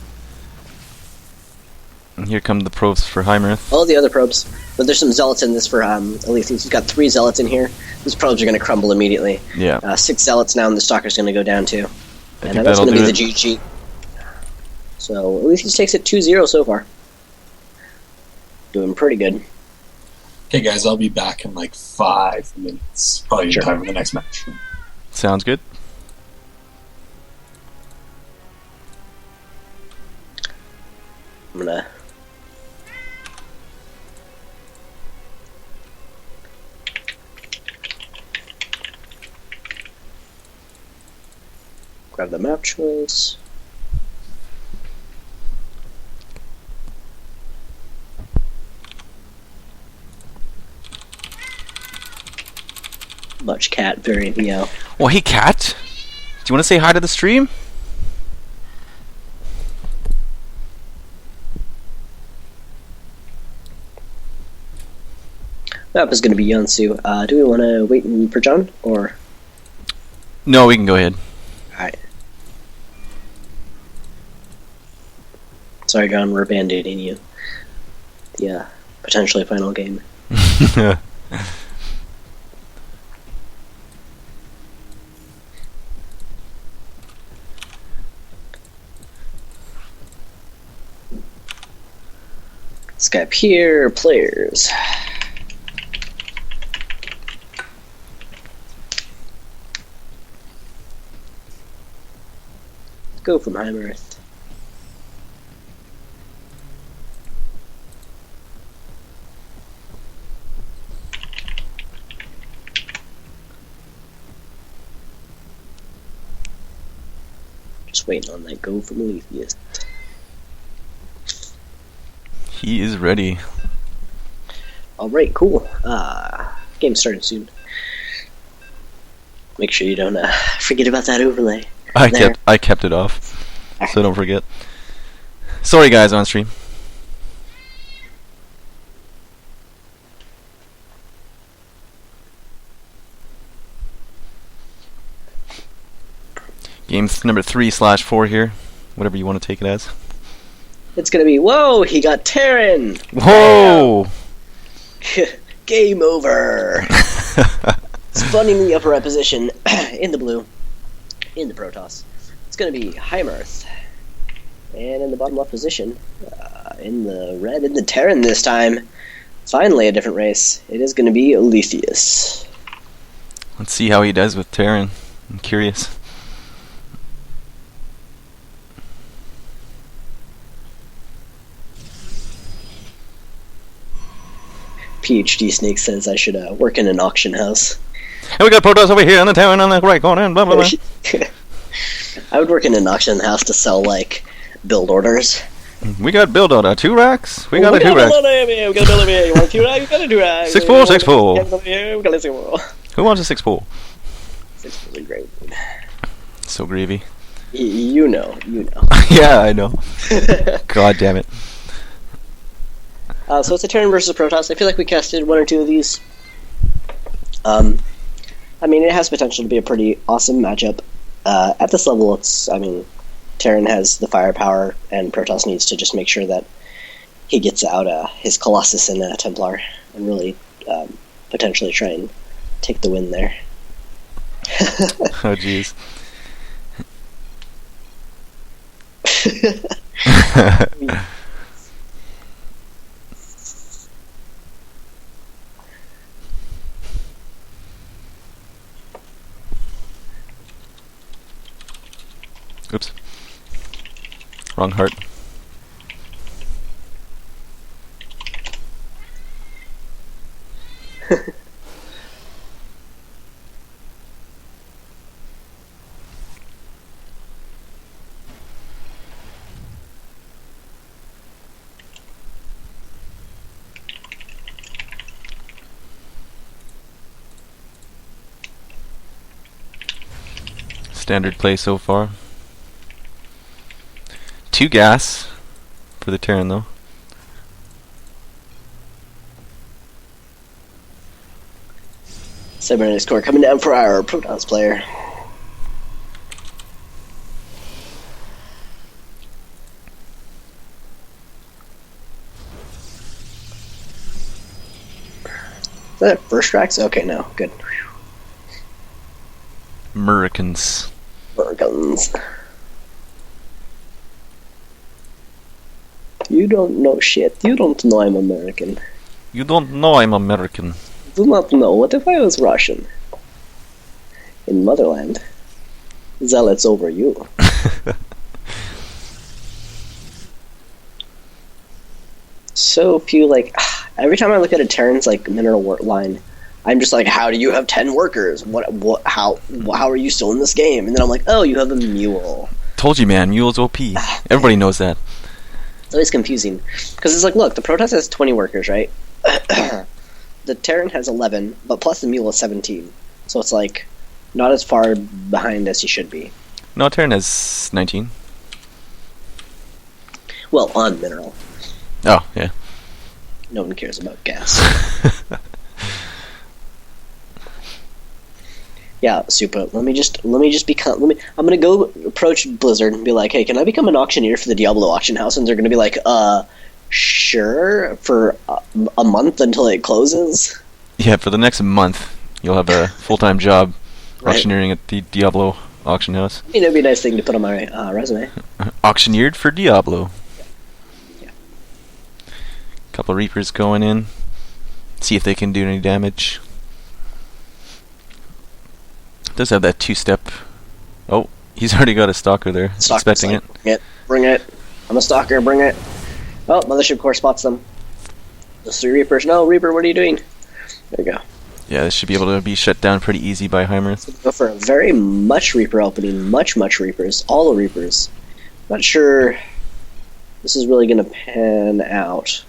And here come the probes for Heimerth. All the other probes. But there's some zealots in this for Aletheus. He's got 3 zealots in here. These probes are going to crumble immediately. Yeah. 6 zealots now, and the stalker's going to go down too. I And think that's that'll going to do be it. the GG. So Aletheus takes it 2-0 so far. Doing pretty good. Okay, guys, I'll be back in like 5 minutes. Probably in Sure. time for the next match. Sounds good. I'm gonna... grab the map choice. Much cat variant meow. Well, hey, Cat. Do you want to say hi to the stream? Map is going to be Yansu. Do we want to wait for John, or...? No, we can go ahead. Alright. Sorry, John, we're band-aiding you. The potentially final game. Skype here, players. Go from Heimerth. Just waiting on that go from Aletheus. He is ready. Alright, cool. Game starting soon. Make sure you don't forget about that overlay. I kept it off, so don't forget. Sorry, guys, on stream. Game's number 3/4 here, whatever you want to take it as. It's gonna be, whoa, he got Terran! Whoa! Game over! Spawning in the upper right position, in the blue, in the Protoss. It's gonna be Heimerth. And in the bottom left position, in the red, in the Terran this time. Finally a different race. It is gonna be Aletheus. Let's see how he does with Terran. I'm curious. PhD Snake says I should work in an auction house. And we got Protoss over here on the Terran on the right corner, and blah blah blah. I would work in an auction house to sell, like, build orders. We got build order 2 racks. We got a 2 build racks. order here. We got a build order here. You want a 2 rack? We got a 2 rack. 6-4, 6-4. We got a 6-4. Who wants a 6-4? 6-4 is great. So gravy. You know. Yeah, I know. God damn it. So it's a Terran versus Protoss. I feel like we casted 1 or 2 of these. I mean, it has potential to be a pretty awesome matchup. At this level, Terran has the firepower, and Protoss needs to just make sure that he gets out his Colossus and Templar, and really potentially try and take the win there. Oh jeez. Oops. Wrong heart. Standard play so far. 2 gas for the Terran though. Cybernetic score coming down for our Protoss player. Is that first tracks? Okay, no, good. Americans. Americans. You don't know shit. You don't know I'm American. You don't know I'm American. Do not know. What if I was Russian? In motherland. Zealots over you. So few, like, every time I look at a Terran's, like, mineral line, I'm just like, how do you have 10 workers? How are you still in this game? And then I'm like, oh, you have a mule. Told you, man. Mule's OP. Everybody knows that. It's always confusing. Because it's like, look, the Protoss has 20 workers, right? The Terran has 11, but plus the mule is 17. So it's like, not as far behind as he should be. No, Terran has 19. Well, on mineral. Oh, yeah. No one cares about gas. Yeah, super. Let me just become. I'm gonna go approach Blizzard and be like, "Hey, can I become an auctioneer for the Diablo auction house?" And they're gonna be like, sure, for a month until it closes." Yeah, for the next month, you'll have a full-time job Right. auctioneering at the Diablo auction house. I mean, it'd be a nice thing to put on my resume. Auctioneered for Diablo. Yeah. Couple Reapers going in. See if they can do any damage. Does have that 2-step. Oh, he's already got a Stalker there. Stalker's Expecting like, bring it. I'm a Stalker, bring it. Oh, Mothership Core spots them. Those 3 Reapers. No, Reaper, what are you doing? There you go. Yeah, this should be able to be shut down pretty easy by Heimerth. Go for a very much Reaper opening. Much Reapers. All the Reapers. Not sure this is really going to pan out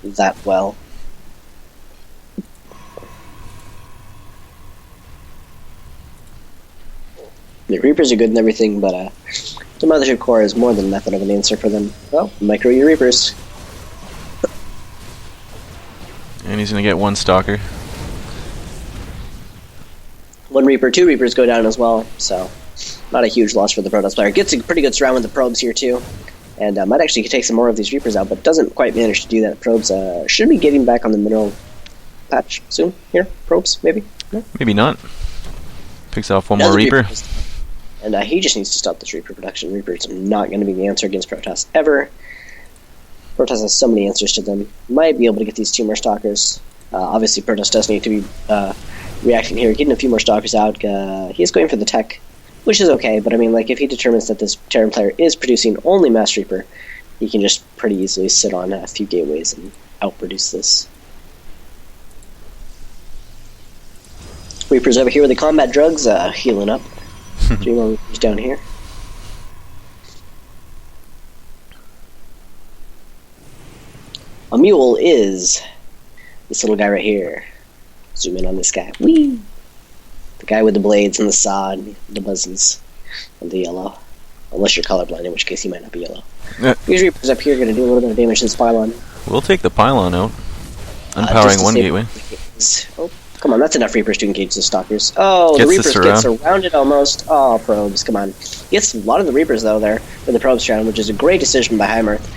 that well. The Reapers are good and everything, but the Mothership Core is more than method of an answer for them. Well, micro your Reapers. And he's going to get 1 Stalker. 1 Reaper, 2 Reapers go down as well, so not a huge loss for the Protoss player. Gets a pretty good surround with the probes here too, and might actually take some more of these Reapers out, but doesn't quite manage to do that. Probes should be getting back on the mineral patch soon. Here, probes, maybe? No? Maybe not. Picks off 1 Another more Reaper. And he just needs to stop this Reaper production. Reaper's not going to be the answer against Protoss ever. Protoss has so many answers to them. Might be able to get these 2 more Stalkers. Obviously, Protoss does need to be reacting here, getting a few more Stalkers out. He's going for the tech, which is okay, but I mean, like, if he determines that this Terran player is producing only Mass Reaper, he can just pretty easily sit on a few gateways and outproduce this. Reapers over here with the combat drugs, healing up. 3 more Reapers down here. A mule is this little guy right here. Zoom in on this guy. Whee! The guy with the blades and the saw and the buzzes and the yellow. Unless you're colorblind, in which case he might not be yellow. These Reapers up here are going to do a little bit of damage to this pylon. We'll take the pylon out. Unpowering 1 gateway. Oh, come on, that's enough Reapers to engage the Stalkers. Oh, the Gets Reapers get surrounded almost. Oh, probes, come on. Gets a lot of the Reapers, though, there for the probes round, which is a great decision by Heimerth.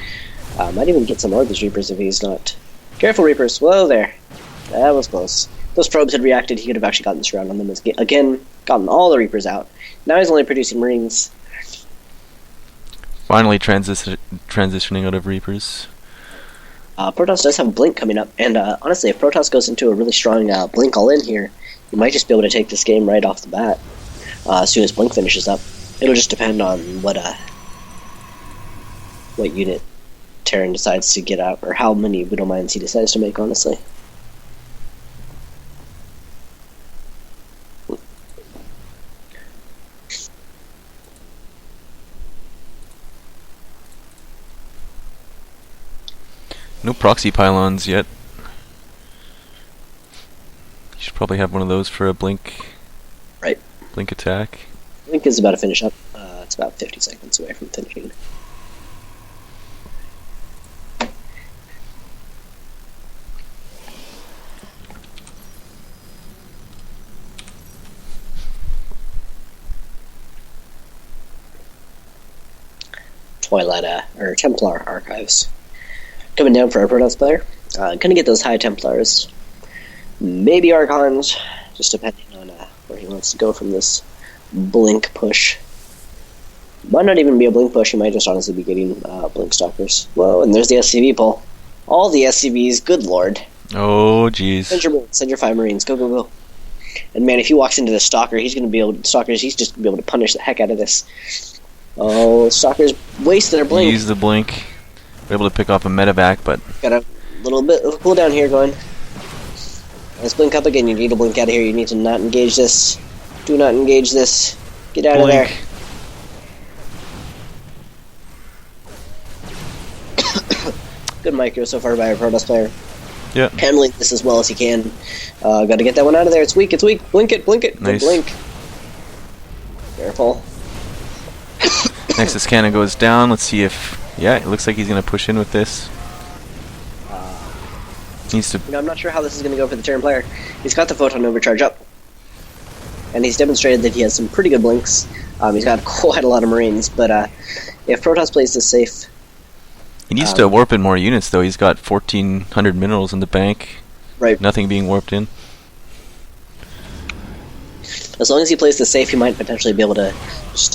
Might even get some more of these Reapers if he's not. Careful, Reapers. Whoa there. That was close. If those probes had reacted, he could have actually gotten this round on them. Again, gotten all the Reapers out. Now he's only producing Marines. Finally transitioning out of Reapers. Protoss does have Blink coming up, and honestly, if Protoss goes into a really strong Blink all-in here, you might just be able to take this game right off the bat as soon as Blink finishes up. It'll just depend on what unit Terran decides to get out, or how many Widow Mines he decides to make, honestly. No proxy pylons yet. You should probably have one of those for a blink. Right. Blink attack. Blink is about to finish up. It's about 50 seconds away from finishing. Twilight or Templar archives coming down for our Protoss player. Gonna get those high Templars, maybe Archons, just depending on where he wants to go from this blink push. Might not even be a blink push. He might just honestly be getting blink stalkers. Whoa! And there's the SCV pull. All the SCVs. Good lord. Oh jeez. Send your 5 Marines. Go go go. And man, if he walks into the stalker, he's gonna be able to stalkers. He's just gonna be able to punish the heck out of this. Oh, stalkers wasted their blink. Use the blink. We're able to pick off a medevac, but Got a little bit of cooldown here going. Let's blink up again. You need to blink out of here. You need to not engage this. Do not engage this. Get out blink. of there. Good micro so far by our Protoss player. Yeah. Handling this as well as he can. Got to get that one out of there. It's weak. It's weak. Blink it. Blink it. Nice. Good blink. Careful. Nexus cannon goes down. Let's see if... Yeah, it looks like he's going to push in with this. Needs to... I'm not sure how this is going to go for the Terran player. He's got the Photon Overcharge up. And he's demonstrated that he has some pretty good blinks. He's got quite a lot of Marines. But if Protoss plays this safe... He needs to warp in more units, though. He's got 1,400 minerals in the bank. Right. Nothing being warped in. As long as he plays this safe, he might potentially be able to just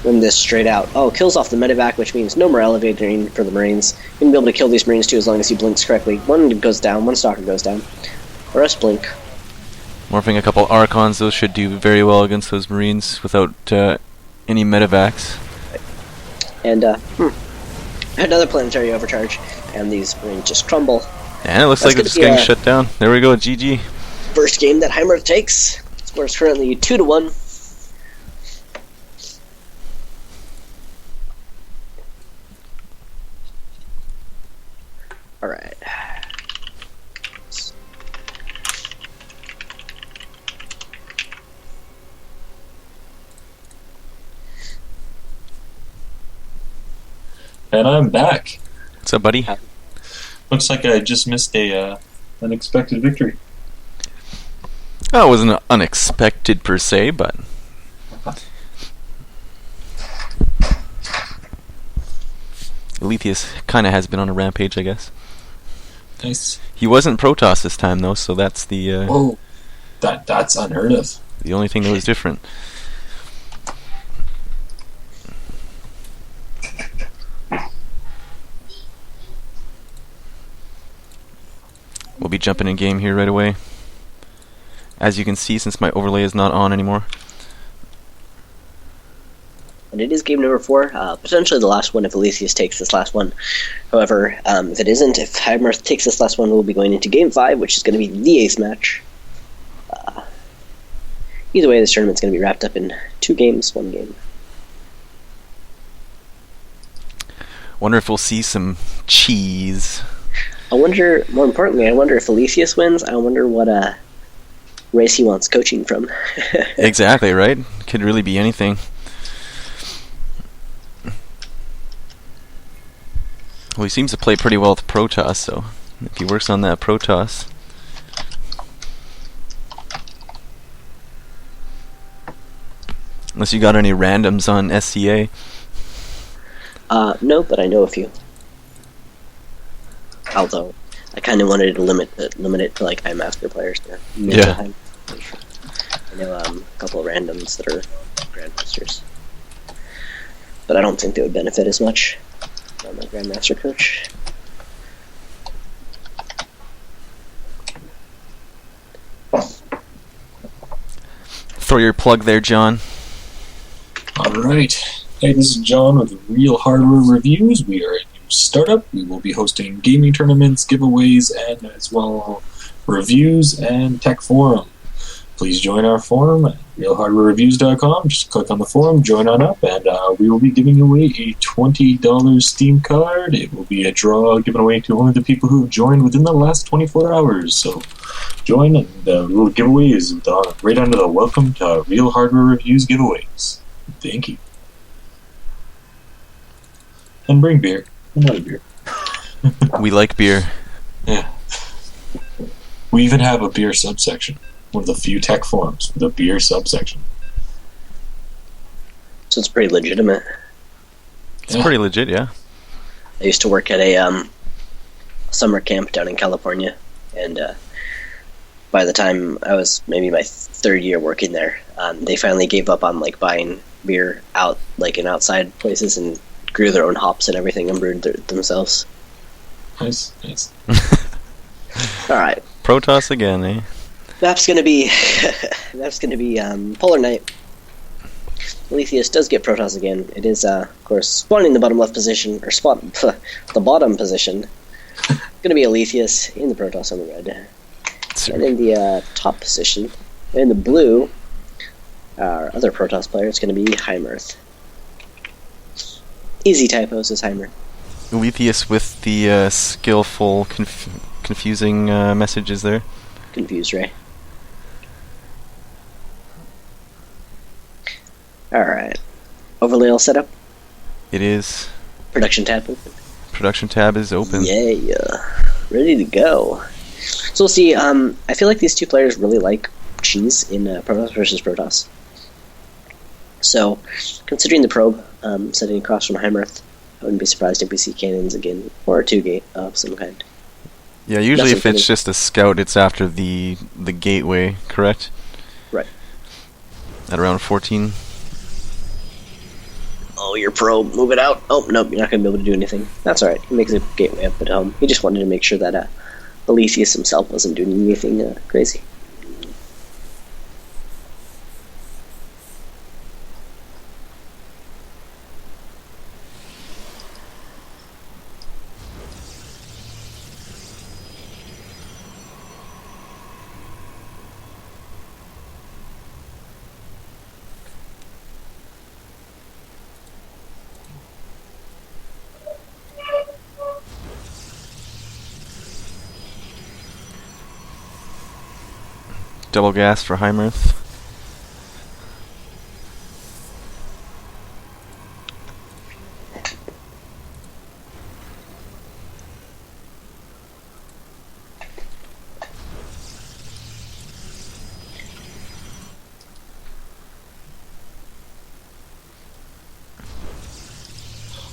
win this straight out. Oh, kills off the medevac, which means no more elevating for the Marines. He's going to be able to kill these Marines, too, as long as he blinks correctly. One goes down, one stalker goes down. The rest blink. Morphing a couple Archons, those should do very well against those Marines without any medevacs. And, another planetary overcharge, and these Marines just crumble. And it looks That's like it's gonna be getting shut down. There we go, GG. First game that Heimer takes. Score is currently 2-1. Alright. And I'm back. What's up, buddy? Looks like I just missed a unexpected victory. Oh, it wasn't unexpected per se, but... Aletheus kind of has been on a rampage, I guess. Nice. He wasn't Protoss this time, though, so that's the Whoa, that's unheard of. the only thing that was different. We'll be jumping in game here right away. As you can see, since my overlay is not on anymore. And it is game number 4, potentially the last one if Aletheus takes this last one. However, if it isn't, if Heimer takes this last one, we'll be going into game 5, which is going to be the ace match. Either way, this tournament's going to be wrapped up in 2 games, 1 game. Wonder if we'll see some cheese. I wonder, more importantly, I wonder if Aletheus wins. I wonder what race he wants coaching from. Exactly, right? Could really be anything. Well, he seems to play pretty well with Protoss, so if he works on that Protoss... Unless you got any randoms on SCA. No, but I know a few. Although, I kind of wanted to limit it to like High Master players. Yeah. I know a couple of randoms that are Grandmasters. but I don't think they would benefit as much from my Grandmaster coach. Throw your plug there, John. All right. Hey, this is John with Real Hardware Reviews. We are a new startup. We will be hosting gaming tournaments, giveaways, and as well reviews and tech forum. Please join our forum at realhardwarereviews.com. Just click on the forum, join on up, and we will be giving away a $20 Steam card. It will be a draw given away to only the people who have joined within the last 24 hours. So join, and the little giveaway is right under the Welcome to Real Hardware Reviews giveaways. Thank you. And bring beer. I'm not a beer. We like beer. Yeah. We even have a beer subsection. One of the few tech forums with a beer subsection. So it's pretty legitimate. It's pretty legit, yeah. I used to work at a summer camp down in California, and by the time I was maybe my third year working there, they finally gave up on like buying beer out like in outside places and grew their own hops and everything and brewed themselves. Nice. All right, Protoss again, eh? map's gonna be Polar Knight. Aletheus does get Protoss again. It is of course spawning the bottom left position or the bottom position. Gonna be Aletheus in the Protoss on the red. And in the top position, in the blue, our other Protoss player is going to be Heimerth. Easy typos is Heimer. Aletheus with the skillful, confusing messages there. Confused, Ray. Alright. Overlay all set up? It is. Production tab open? Production tab is open. Yeah. Ready to go. So we'll see. I feel like these two players really like cheese in Protoss versus Protoss. So, considering the probe sitting across from Heimerth, I wouldn't be surprised if we see cannons again, or a 2-gate of some kind. Yeah, usually Nothing if it's funny. just a scout, it's after the gateway, correct? Right. At around 14. Oh, your probe, move it out. Oh, nope, you're not going to be able to do anything. That's alright, he makes a gateway up at home. He just wanted to make sure that Aletheus himself wasn't doing anything crazy. Double gas for Heimerth.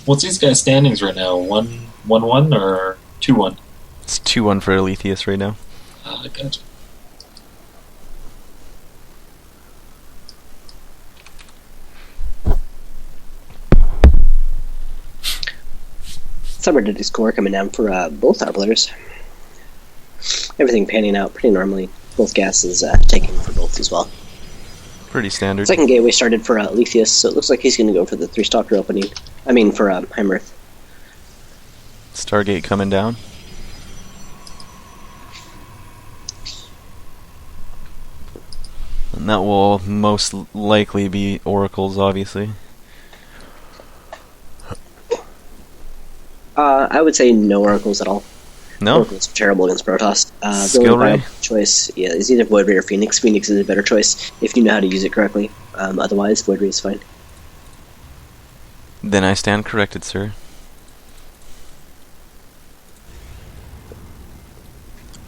What's these guys' standings right now? 1-1 or 2-1? It's 2-1 for Aletheus right now. Ah, gotcha. Summer did his score coming down for both our players. Everything panning out pretty normally. Both gases taken for both as well. Pretty standard. Second gateway started for Aletheus, so it looks like he's going to go for the 3-stalker opening. I mean, for Heimerth. Stargate coming down. And that will most likely be oracles, obviously. I would say no oracles at all. No? Oracles are terrible against Protoss. The Skill only ray? viable choice is either Void Ray or Phoenix. Phoenix is a better choice if you know how to use it correctly. Otherwise, Void Ray is fine. Then I stand corrected, sir.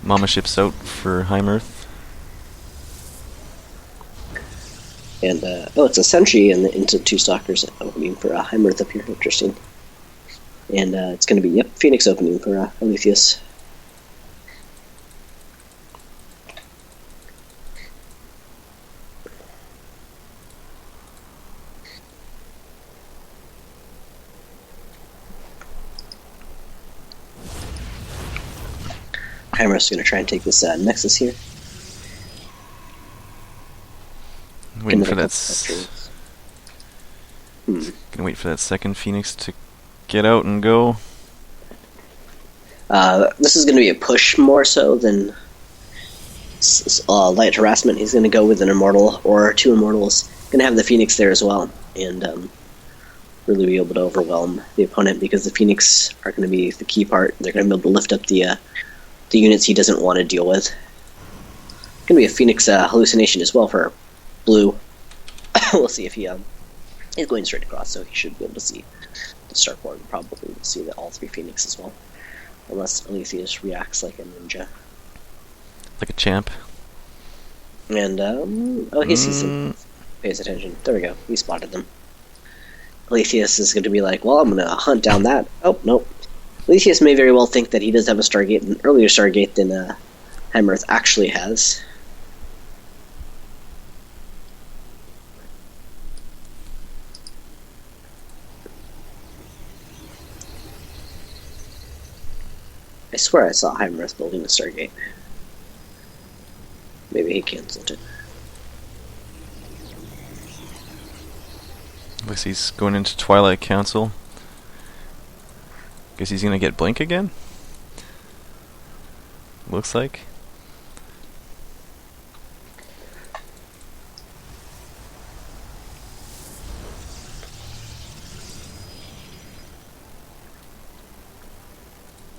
Mama ship's out for Heimerth. And, it's a Sentry and into 2 Stalkers opening for Heimerth up here. Interesting. And it's going to be, Phoenix opening for Aletheus. Hymor's going to try and take this Nexus here. Waiting for Gonna that. Gonna wait for that second Phoenix to get out and go. This is going to be a push more so than light harassment. He's going to go with an Immortal or 2 Immortals. Going to have the Phoenix there as well, and really be able to overwhelm the opponent because the Phoenix are going to be the key part. They're going to be able to lift up the units he doesn't want to deal with. Going to be a Phoenix hallucination as well for blue. We'll see if he's going straight across, so he should be able to see the Starcraft. Probably will see all 3 Phoenix as well, unless Aletheus reacts like a ninja. Like a champ. And he sees them. Pays attention. There we go. He spotted them. Aletheus is going to be like, well, I'm going to hunt down that. Oh, nope. Aletheus may very well think that he does have a Stargate, an earlier Stargate than Heimerth actually has. I swear I saw Heimerth building a Stargate. Maybe he cancelled it. Looks he's going into Twilight Council. Guess he's gonna get Blink again? Looks like.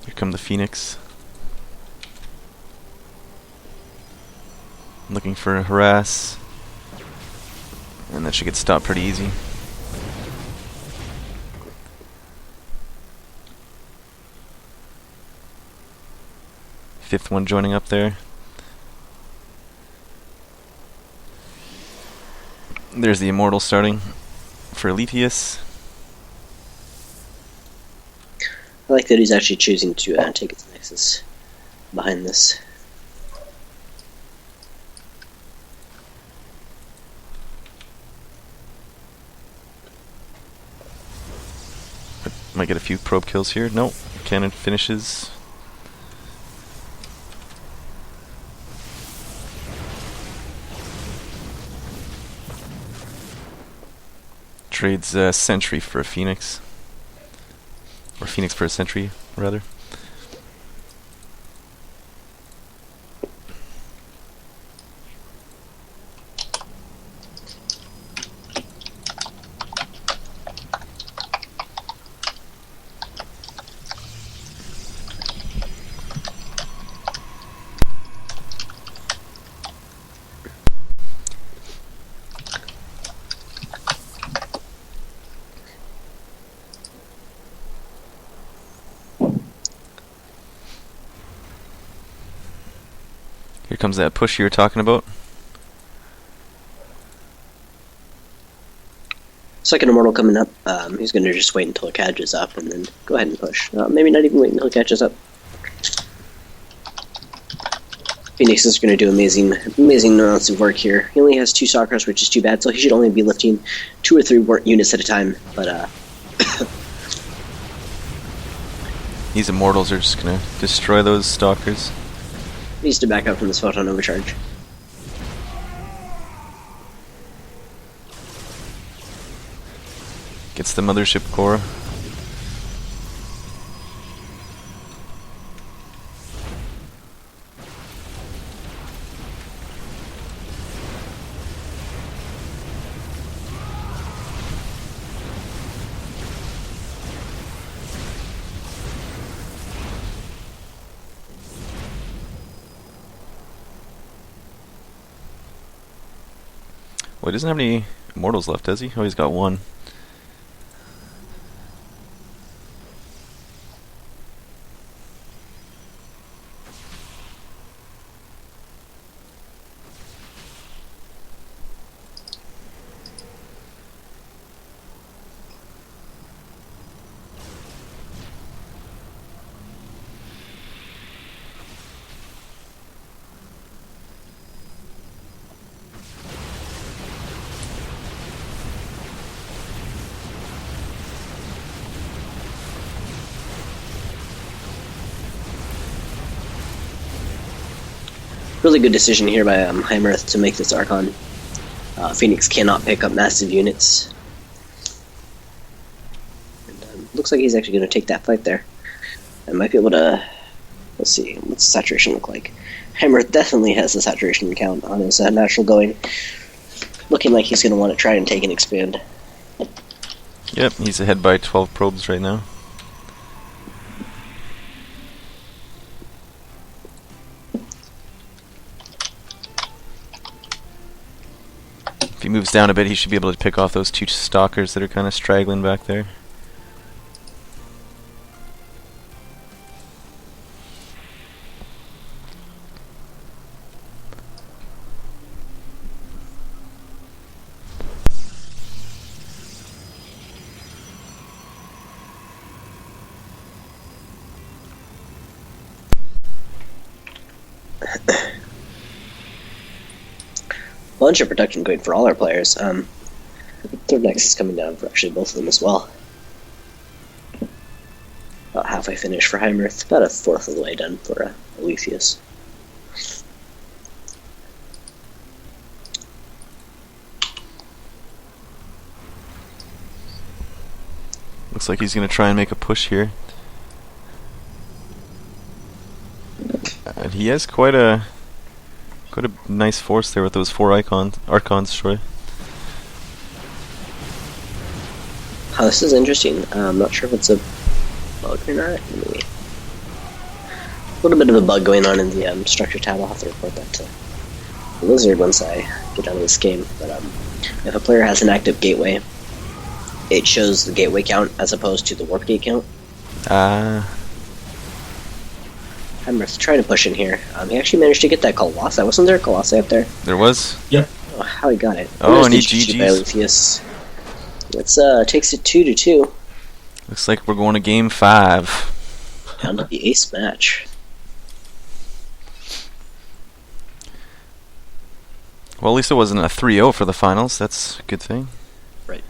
Here come the Phoenix. Looking for a harass. And that should get stopped pretty easy. Fifth one joining up there. There's the Immortal starting for Aletheus. I like that he's actually choosing to take its Nexus behind this. Might get a few probe kills here. Nope. Cannon finishes. Trades Sentry for a Phoenix. Or Phoenix for a Sentry, rather. Here comes that push you were talking about. Second Immortal coming up. He's going to just wait until it catches up and then go ahead and push. Maybe not even wait until it catches up. Phoenix is going to do amazing amounts of work here. He only has 2 Starcrafts, which is too bad, so he should only be lifting 2 or 3 units at a time. But These Immortals are just gonna destroy those Stalkers. needs to back up from this photon overcharge. Gets the Mothership Core. Well, he doesn't have any Immortals left, does he? Oh, he's got 1. Really good decision here by Heimerth to make this Archon. Phoenix cannot pick up massive units. And, looks like he's actually going to take that fight there. I might be able to... Let's see, what's the saturation look like? Heimerth definitely has the saturation count on his natural going. Looking like he's going to want to try and take and expand. Yep, he's ahead by 12 probes right now. If he moves down a bit, he should be able to pick off those 2 stalkers that are kind of straggling back there. Bunch of production going for all our players. Third next is coming down for actually both of them as well. About halfway finished for Heimerth, about a fourth of the way done for Aletheus. Looks like he's going to try and make a push here. And he has quite a nice force there with those 4 Archons, Troy. Oh, this is interesting. I'm not sure if it's a bug or not. Maybe. A little bit of a bug going on in the structure tab. I'll have to report that to Lizard once I get out of this game. But if a player has an active gateway, it shows the gateway count as opposed to the warp gate count. I'm trying to push in here. He actually managed to get that Colossi. Wasn't there a Colossi up there? There was? Yep. Oh, how he got it. Oh, and he GG's. Let's takes it 2-2. Looks like we're going to game 5. Down to the ace match. Well, at least it wasn't a 3-0 for the finals. That's a good thing. Right.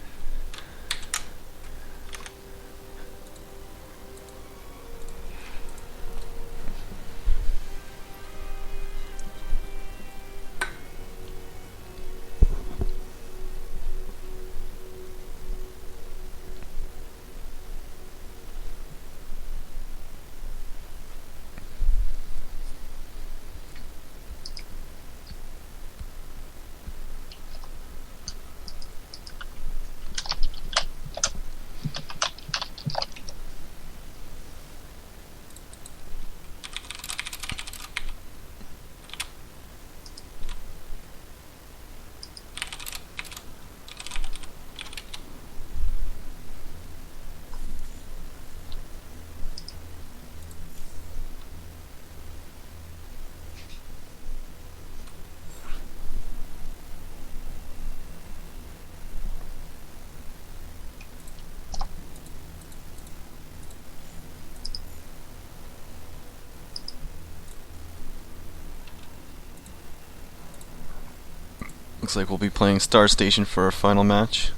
Looks like we'll be playing Star Station for our final match.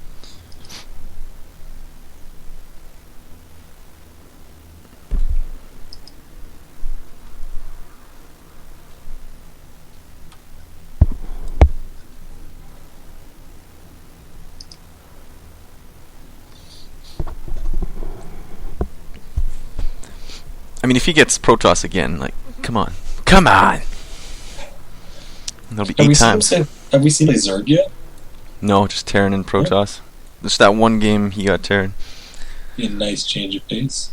I mean, if he gets Protoss again, like, come on. Come on! That'll be 8 times. Have we seen a Zerg yet? No, just Terran and Protoss. Just that one game he got Terran. Be a nice change of pace.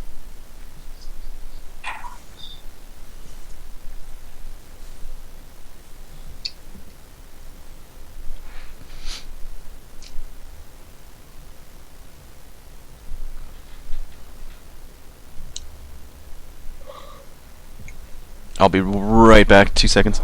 I'll be right back. 2 seconds.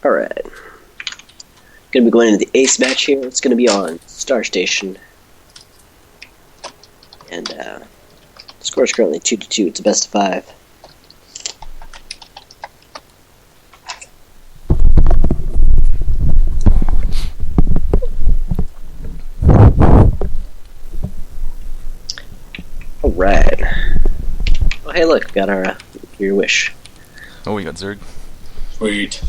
Alright. Gonna be going into the ace match here. It's gonna be on Star Station. And the score is currently 2-2. It's a best of 5. Alright. Oh, hey, look, we got our your wish. Oh, we got Zerg. Sweet.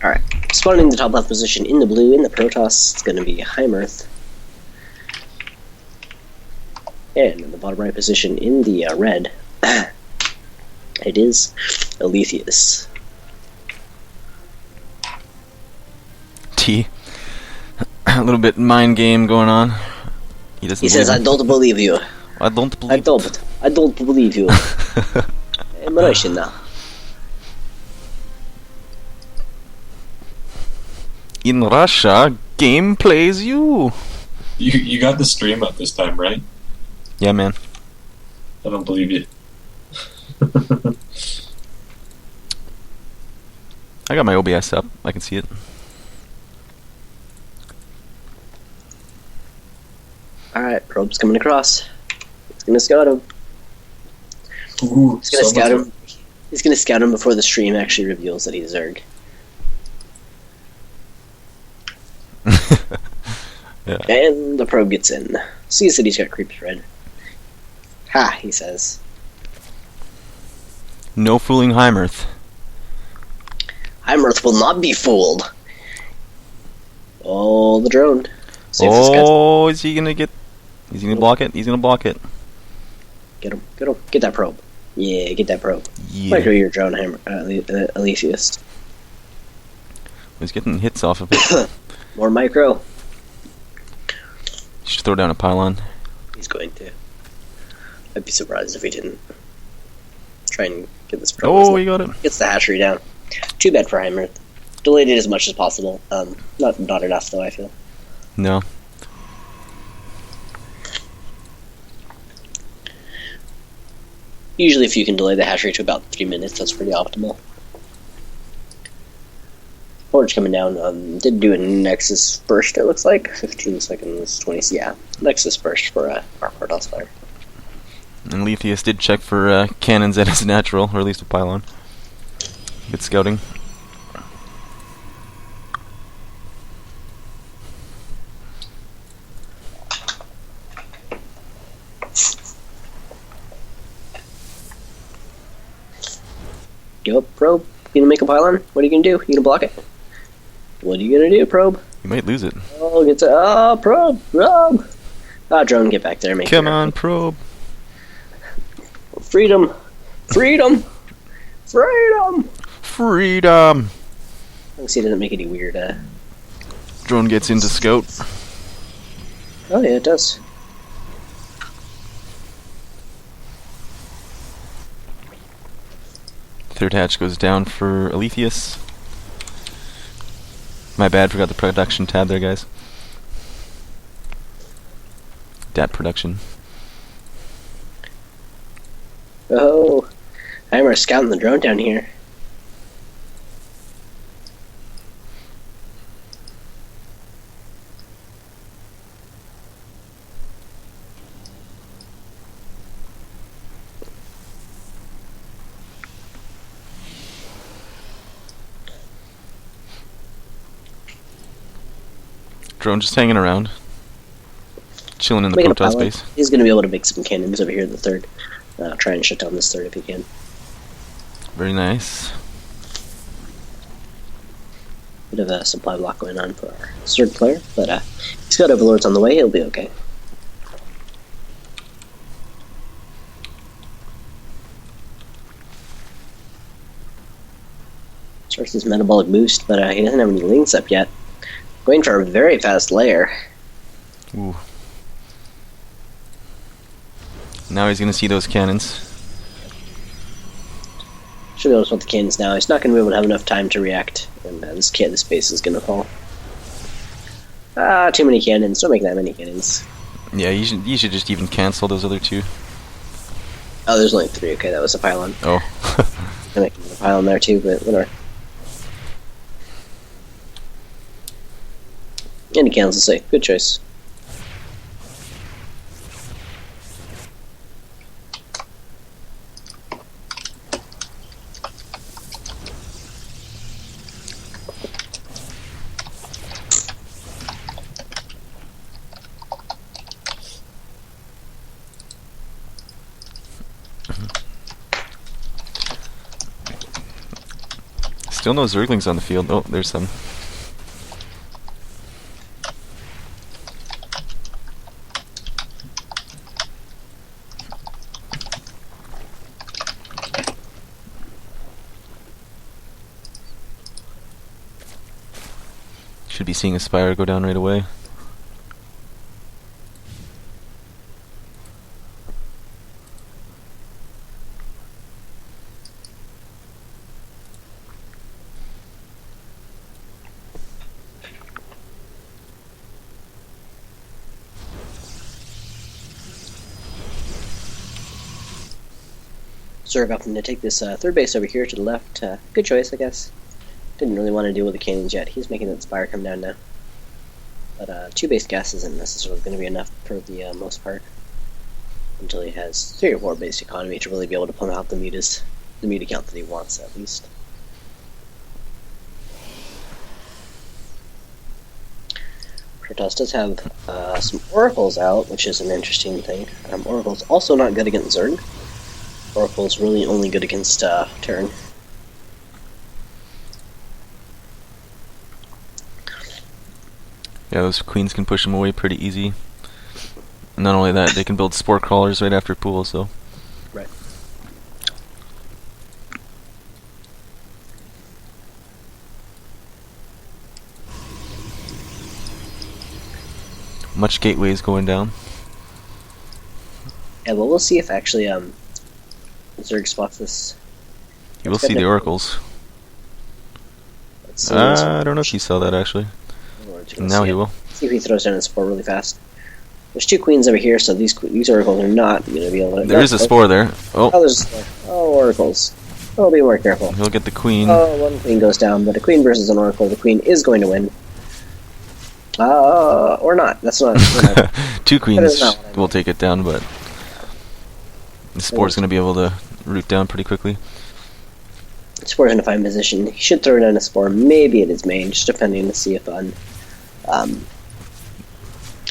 Alright. Spawning in the top left position in the blue, in the Protoss, it's going to be Heimerth. And in the bottom right position in the red, it is Aletheus. T. A little bit mind game going on. He doesn't. He says, believe I don't believe you. I don't believe. I don't believe you. I'm Russian now. In Russia, game plays you. You got the stream up this time, right? Yeah, man. I don't believe you. I got my OBS up. I can see it. Alright, probe's coming across. He's gonna scout him. Ooh, He's gonna scout him before the stream actually reveals that he's Zerg. Yeah. And the probe gets in. Sees that he's got creep spread. Ha, he says. No fooling Heimerth. Heimerth will not be fooled. Oh, the drone. Safe as Oh, is he gonna get? Is he gonna block it? He's gonna block it. Get him. Get that probe. Yeah, get that probe. Yeah. Micro your drone, Aletheus. He's getting hits off of it. More micro. Should throw down a pylon. He's going to. I'd be surprised if he didn't. Try and get this probe. Oh, he got it. Gets the hatchery down. Too bad for Heimerth. Delayed it as much as possible. Not enough though, I feel. No. Usually if you can delay the hatchery to about 3 minutes, that's pretty optimal. Forge coming down. Did do a Nexus burst, it looks like. 15 seconds, 20, yeah. Nexus burst for our Protoss fire. And Lethius did check for cannons at his natural, or at least a pylon. Good scouting. Go, probe. You gonna make a pylon? What are you gonna do? You gonna block it? What are you gonna do, probe? You might lose it. Oh, get to probe. Drone, get back there. Come on, probe. Freedom. Freedom. Let's see, it doesn't make any weird. Drone gets into scout. Oh yeah, it does. Third hatch goes down for Aletheus. My bad, forgot the production tab there, guys. Dat production. Oh, I'm scouting the drone down here. Drone just hanging around. Chilling in the Making a Protoss pylon. base. He's going to be able to make some cannons over here in the third. Try and shut down this third if he can. Very nice. Bit of a supply block going on for our third player, but he's got overlords on the way. He'll be okay. Starts his metabolic boost, but he doesn't have any links up yet. Going for a very fast layer. Ooh. Now he's gonna see those cannons. Should be able to spot the cannons now. He's not going to be able to have enough time to react, and this base is going to fall. Too many cannons. Don't make that many cannons. Yeah, you should just even cancel those other two. Oh, there's only 3. Okay, that was a pylon. Oh. I make another pylon there too, but whatever. And he cancels it. Good choice. Still no Zerglings on the field. Oh, there's some. Should be seeing a Spire go down right away. Zerg opting to take this third base over here to the left. Good choice, I guess. Didn't really want to deal with the cannons yet. He's making that Spire come down now. But 2 base gas isn't necessarily going to be enough for the most part. Until he has 3 or 4 base economy to really be able to pump out the mutas. The muta count that he wants, at least. Protoss does have some Oracles out, which is an interesting thing. Oracle's also not good against Zerg. Oracle's really only good against Terran. Yeah, those queens can push them away pretty easy. And not only that, they can build spore crawlers right after pool, so. Right. Much gateways going down. Yeah, well, we'll see if actually Zerg spots this. You will see the oracles. Let's see I don't know if you saw that actually. Now he will. See if he throws down a spore really fast. There's 2 queens over here, so these oracles are not going to be able to. There is a spore there. Oh, there's a spore. Oh, oracles. Oh, be more careful. He'll get the queen. Oh, 1 queen goes down, but a queen versus an oracle, the queen is going to win. Or not. That's not. 2 queens not what I meant. will take it down, but the spore's going to be able to root down pretty quickly. Spore's in a fine position. He should throw down a spore, maybe at his main, just depending to see if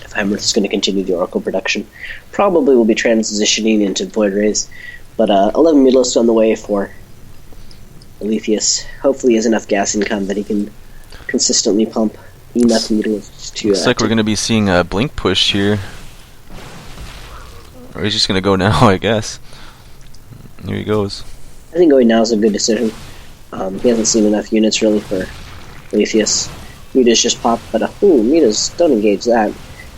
Heimerth is going to continue the Oracle production. Probably will be transitioning into Void Rays, but 11 Mutalisks on the way for Aletheus. Hopefully he has enough gas income that he can consistently pump enough Mutalisks to... Looks like we're going to be seeing a blink push here. Or he's just going to go now, I guess. Here he goes. I think going now is a good decision. He hasn't seen enough units really for Aletheus. Mutas just pop, but mutas, don't engage that.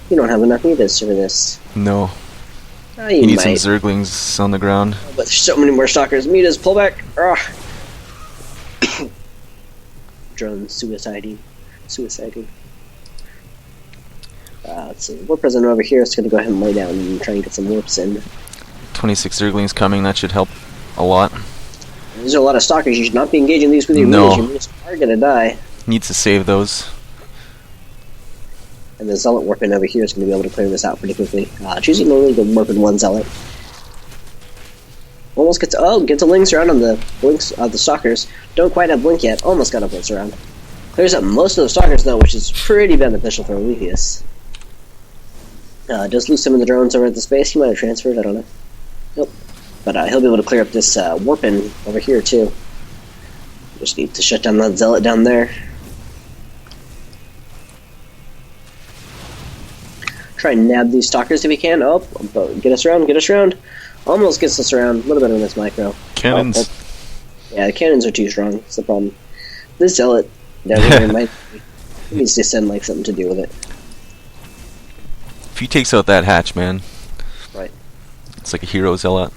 You don't have enough mutas for this. No. You He needs might. some Zerglings on the ground. But there's so many more stalkers. Mutas, pull back! Drone suiciding. Let's see. Warp President over here is going to go ahead and lay down and try and get some warps in. 26 Zerglings coming, that should help a lot. There's a lot of stalkers. You should not be engaging these with your No. mutas. Your mutas are going to die. Needs to save those. And the Zealot warping over here is going to be able to clear this out pretty quickly. Choosing only to warp in 1 Zealot. Almost gets a Lynx around on the blinks of the stalkers. Don't quite have blink yet. Almost got a blitz around. Clears up most of the stalkers though, which is pretty beneficial for Aletheus. Does lose some of the drones over at the space. He might have transferred. I don't know. Nope. But he'll be able to clear up this warping over here too. Just need to shut down that Zealot down there. Try and nab these stalkers if he can. Oh, get us around. Almost gets us around. A little bit on this micro. Cannons. Yeah, the cannons are too strong. That's the problem. This Zealot down here needs to send like something to do with it. If he takes out that hatch, man. Right. It's like a hero zealot.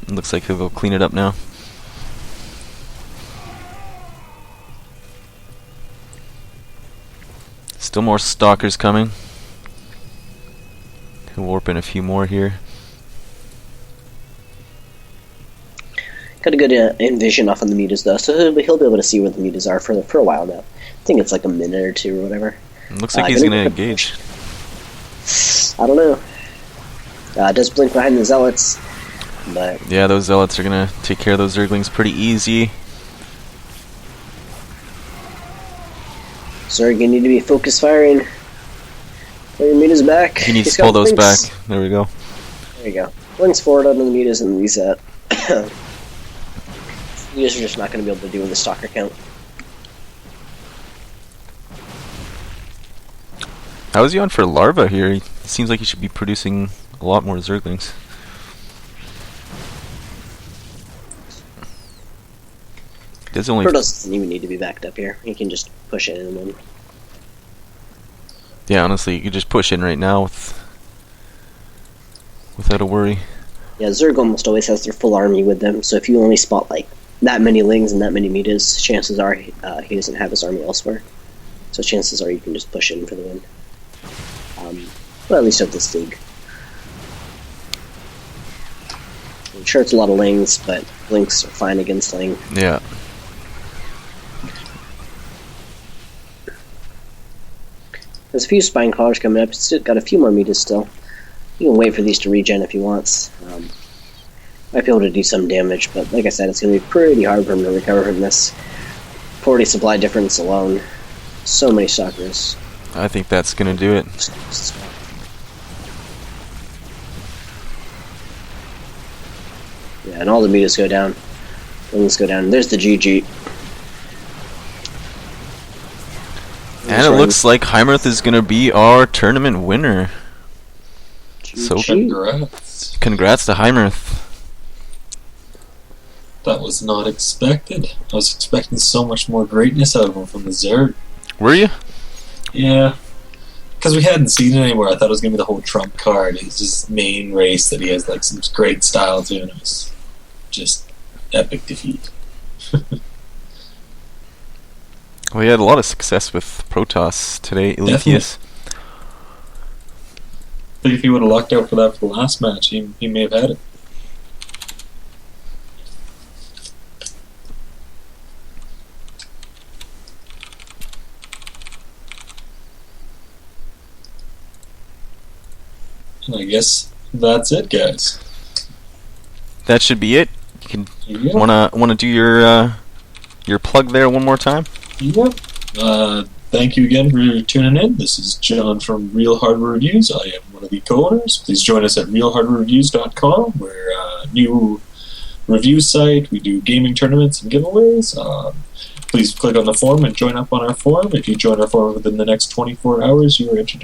Looks like he'll go clean it up now. Still more stalkers coming. He'll warp in a few more here. Got a good envision off on the mutas though, so he'll be able to see where the mutas are for a while now. I think it's like a minute or 2 or whatever. Looks like he's gonna engage. I don't know. Does blink behind the Zealots, but Yeah, those zealots are gonna take care of those Zerglings pretty easy. Zerg, you need to be focus firing. Pull your mutas back. He needs He's to pull got those blinks. back. There we go. There you go. Blinks forward onto the mutas and reset. You guys are just not going to be able to do in the stalker count. How is he on for larva here? He seems like he should be producing a lot more zerglings. There's only Protoss doesn't even need to be backed up here. He can just push in and win. Yeah, honestly, you could just push in right now without a worry. Yeah, Zerg almost always has their full army with them, so if you only spot like that many lings and that many meters, chances are he doesn't have his army elsewhere. So chances are you can just push in for the win. Well, at least at this league. I'm sure it's a lot of lings, but links are fine against ling. Yeah. There's a few spine crawlers coming up. It's got a few more meters still. You can wait for these to regen if he wants. Might be able to do some damage, but like I said, it's going to be pretty hard for him to recover from this 40 supply difference alone. So many suckers. I think that's going to do it. Yeah, and all the meters go down. Things go down. There's the GG. And it looks like Heimerth is going to be our tournament winner. So congrats to Heimerth. That was not expected. I was expecting so much more greatness out of him from the Zerg. Were you? Yeah. Because we hadn't seen it anywhere. I thought it was going to be the whole trump card. It's just main race that he has like some great style to, and it was just epic defeat. Well, he had a lot of success with Protoss today, Eleuthius. I think if he would have lucked out for that for the last match, he may have had it. And I guess that's it, guys. That should be it. You can Yeah. wanna do your plug there one more time? Yep. Thank you again for tuning in. This is John from Real Hardware Reviews. I am one of the co-owners. Please join us at realhardwarereviews.com. We're a new review site. We do gaming tournaments and giveaways. Please click on the forum and join up on our forum. If you join our forum within the next 24 hours, you are introduced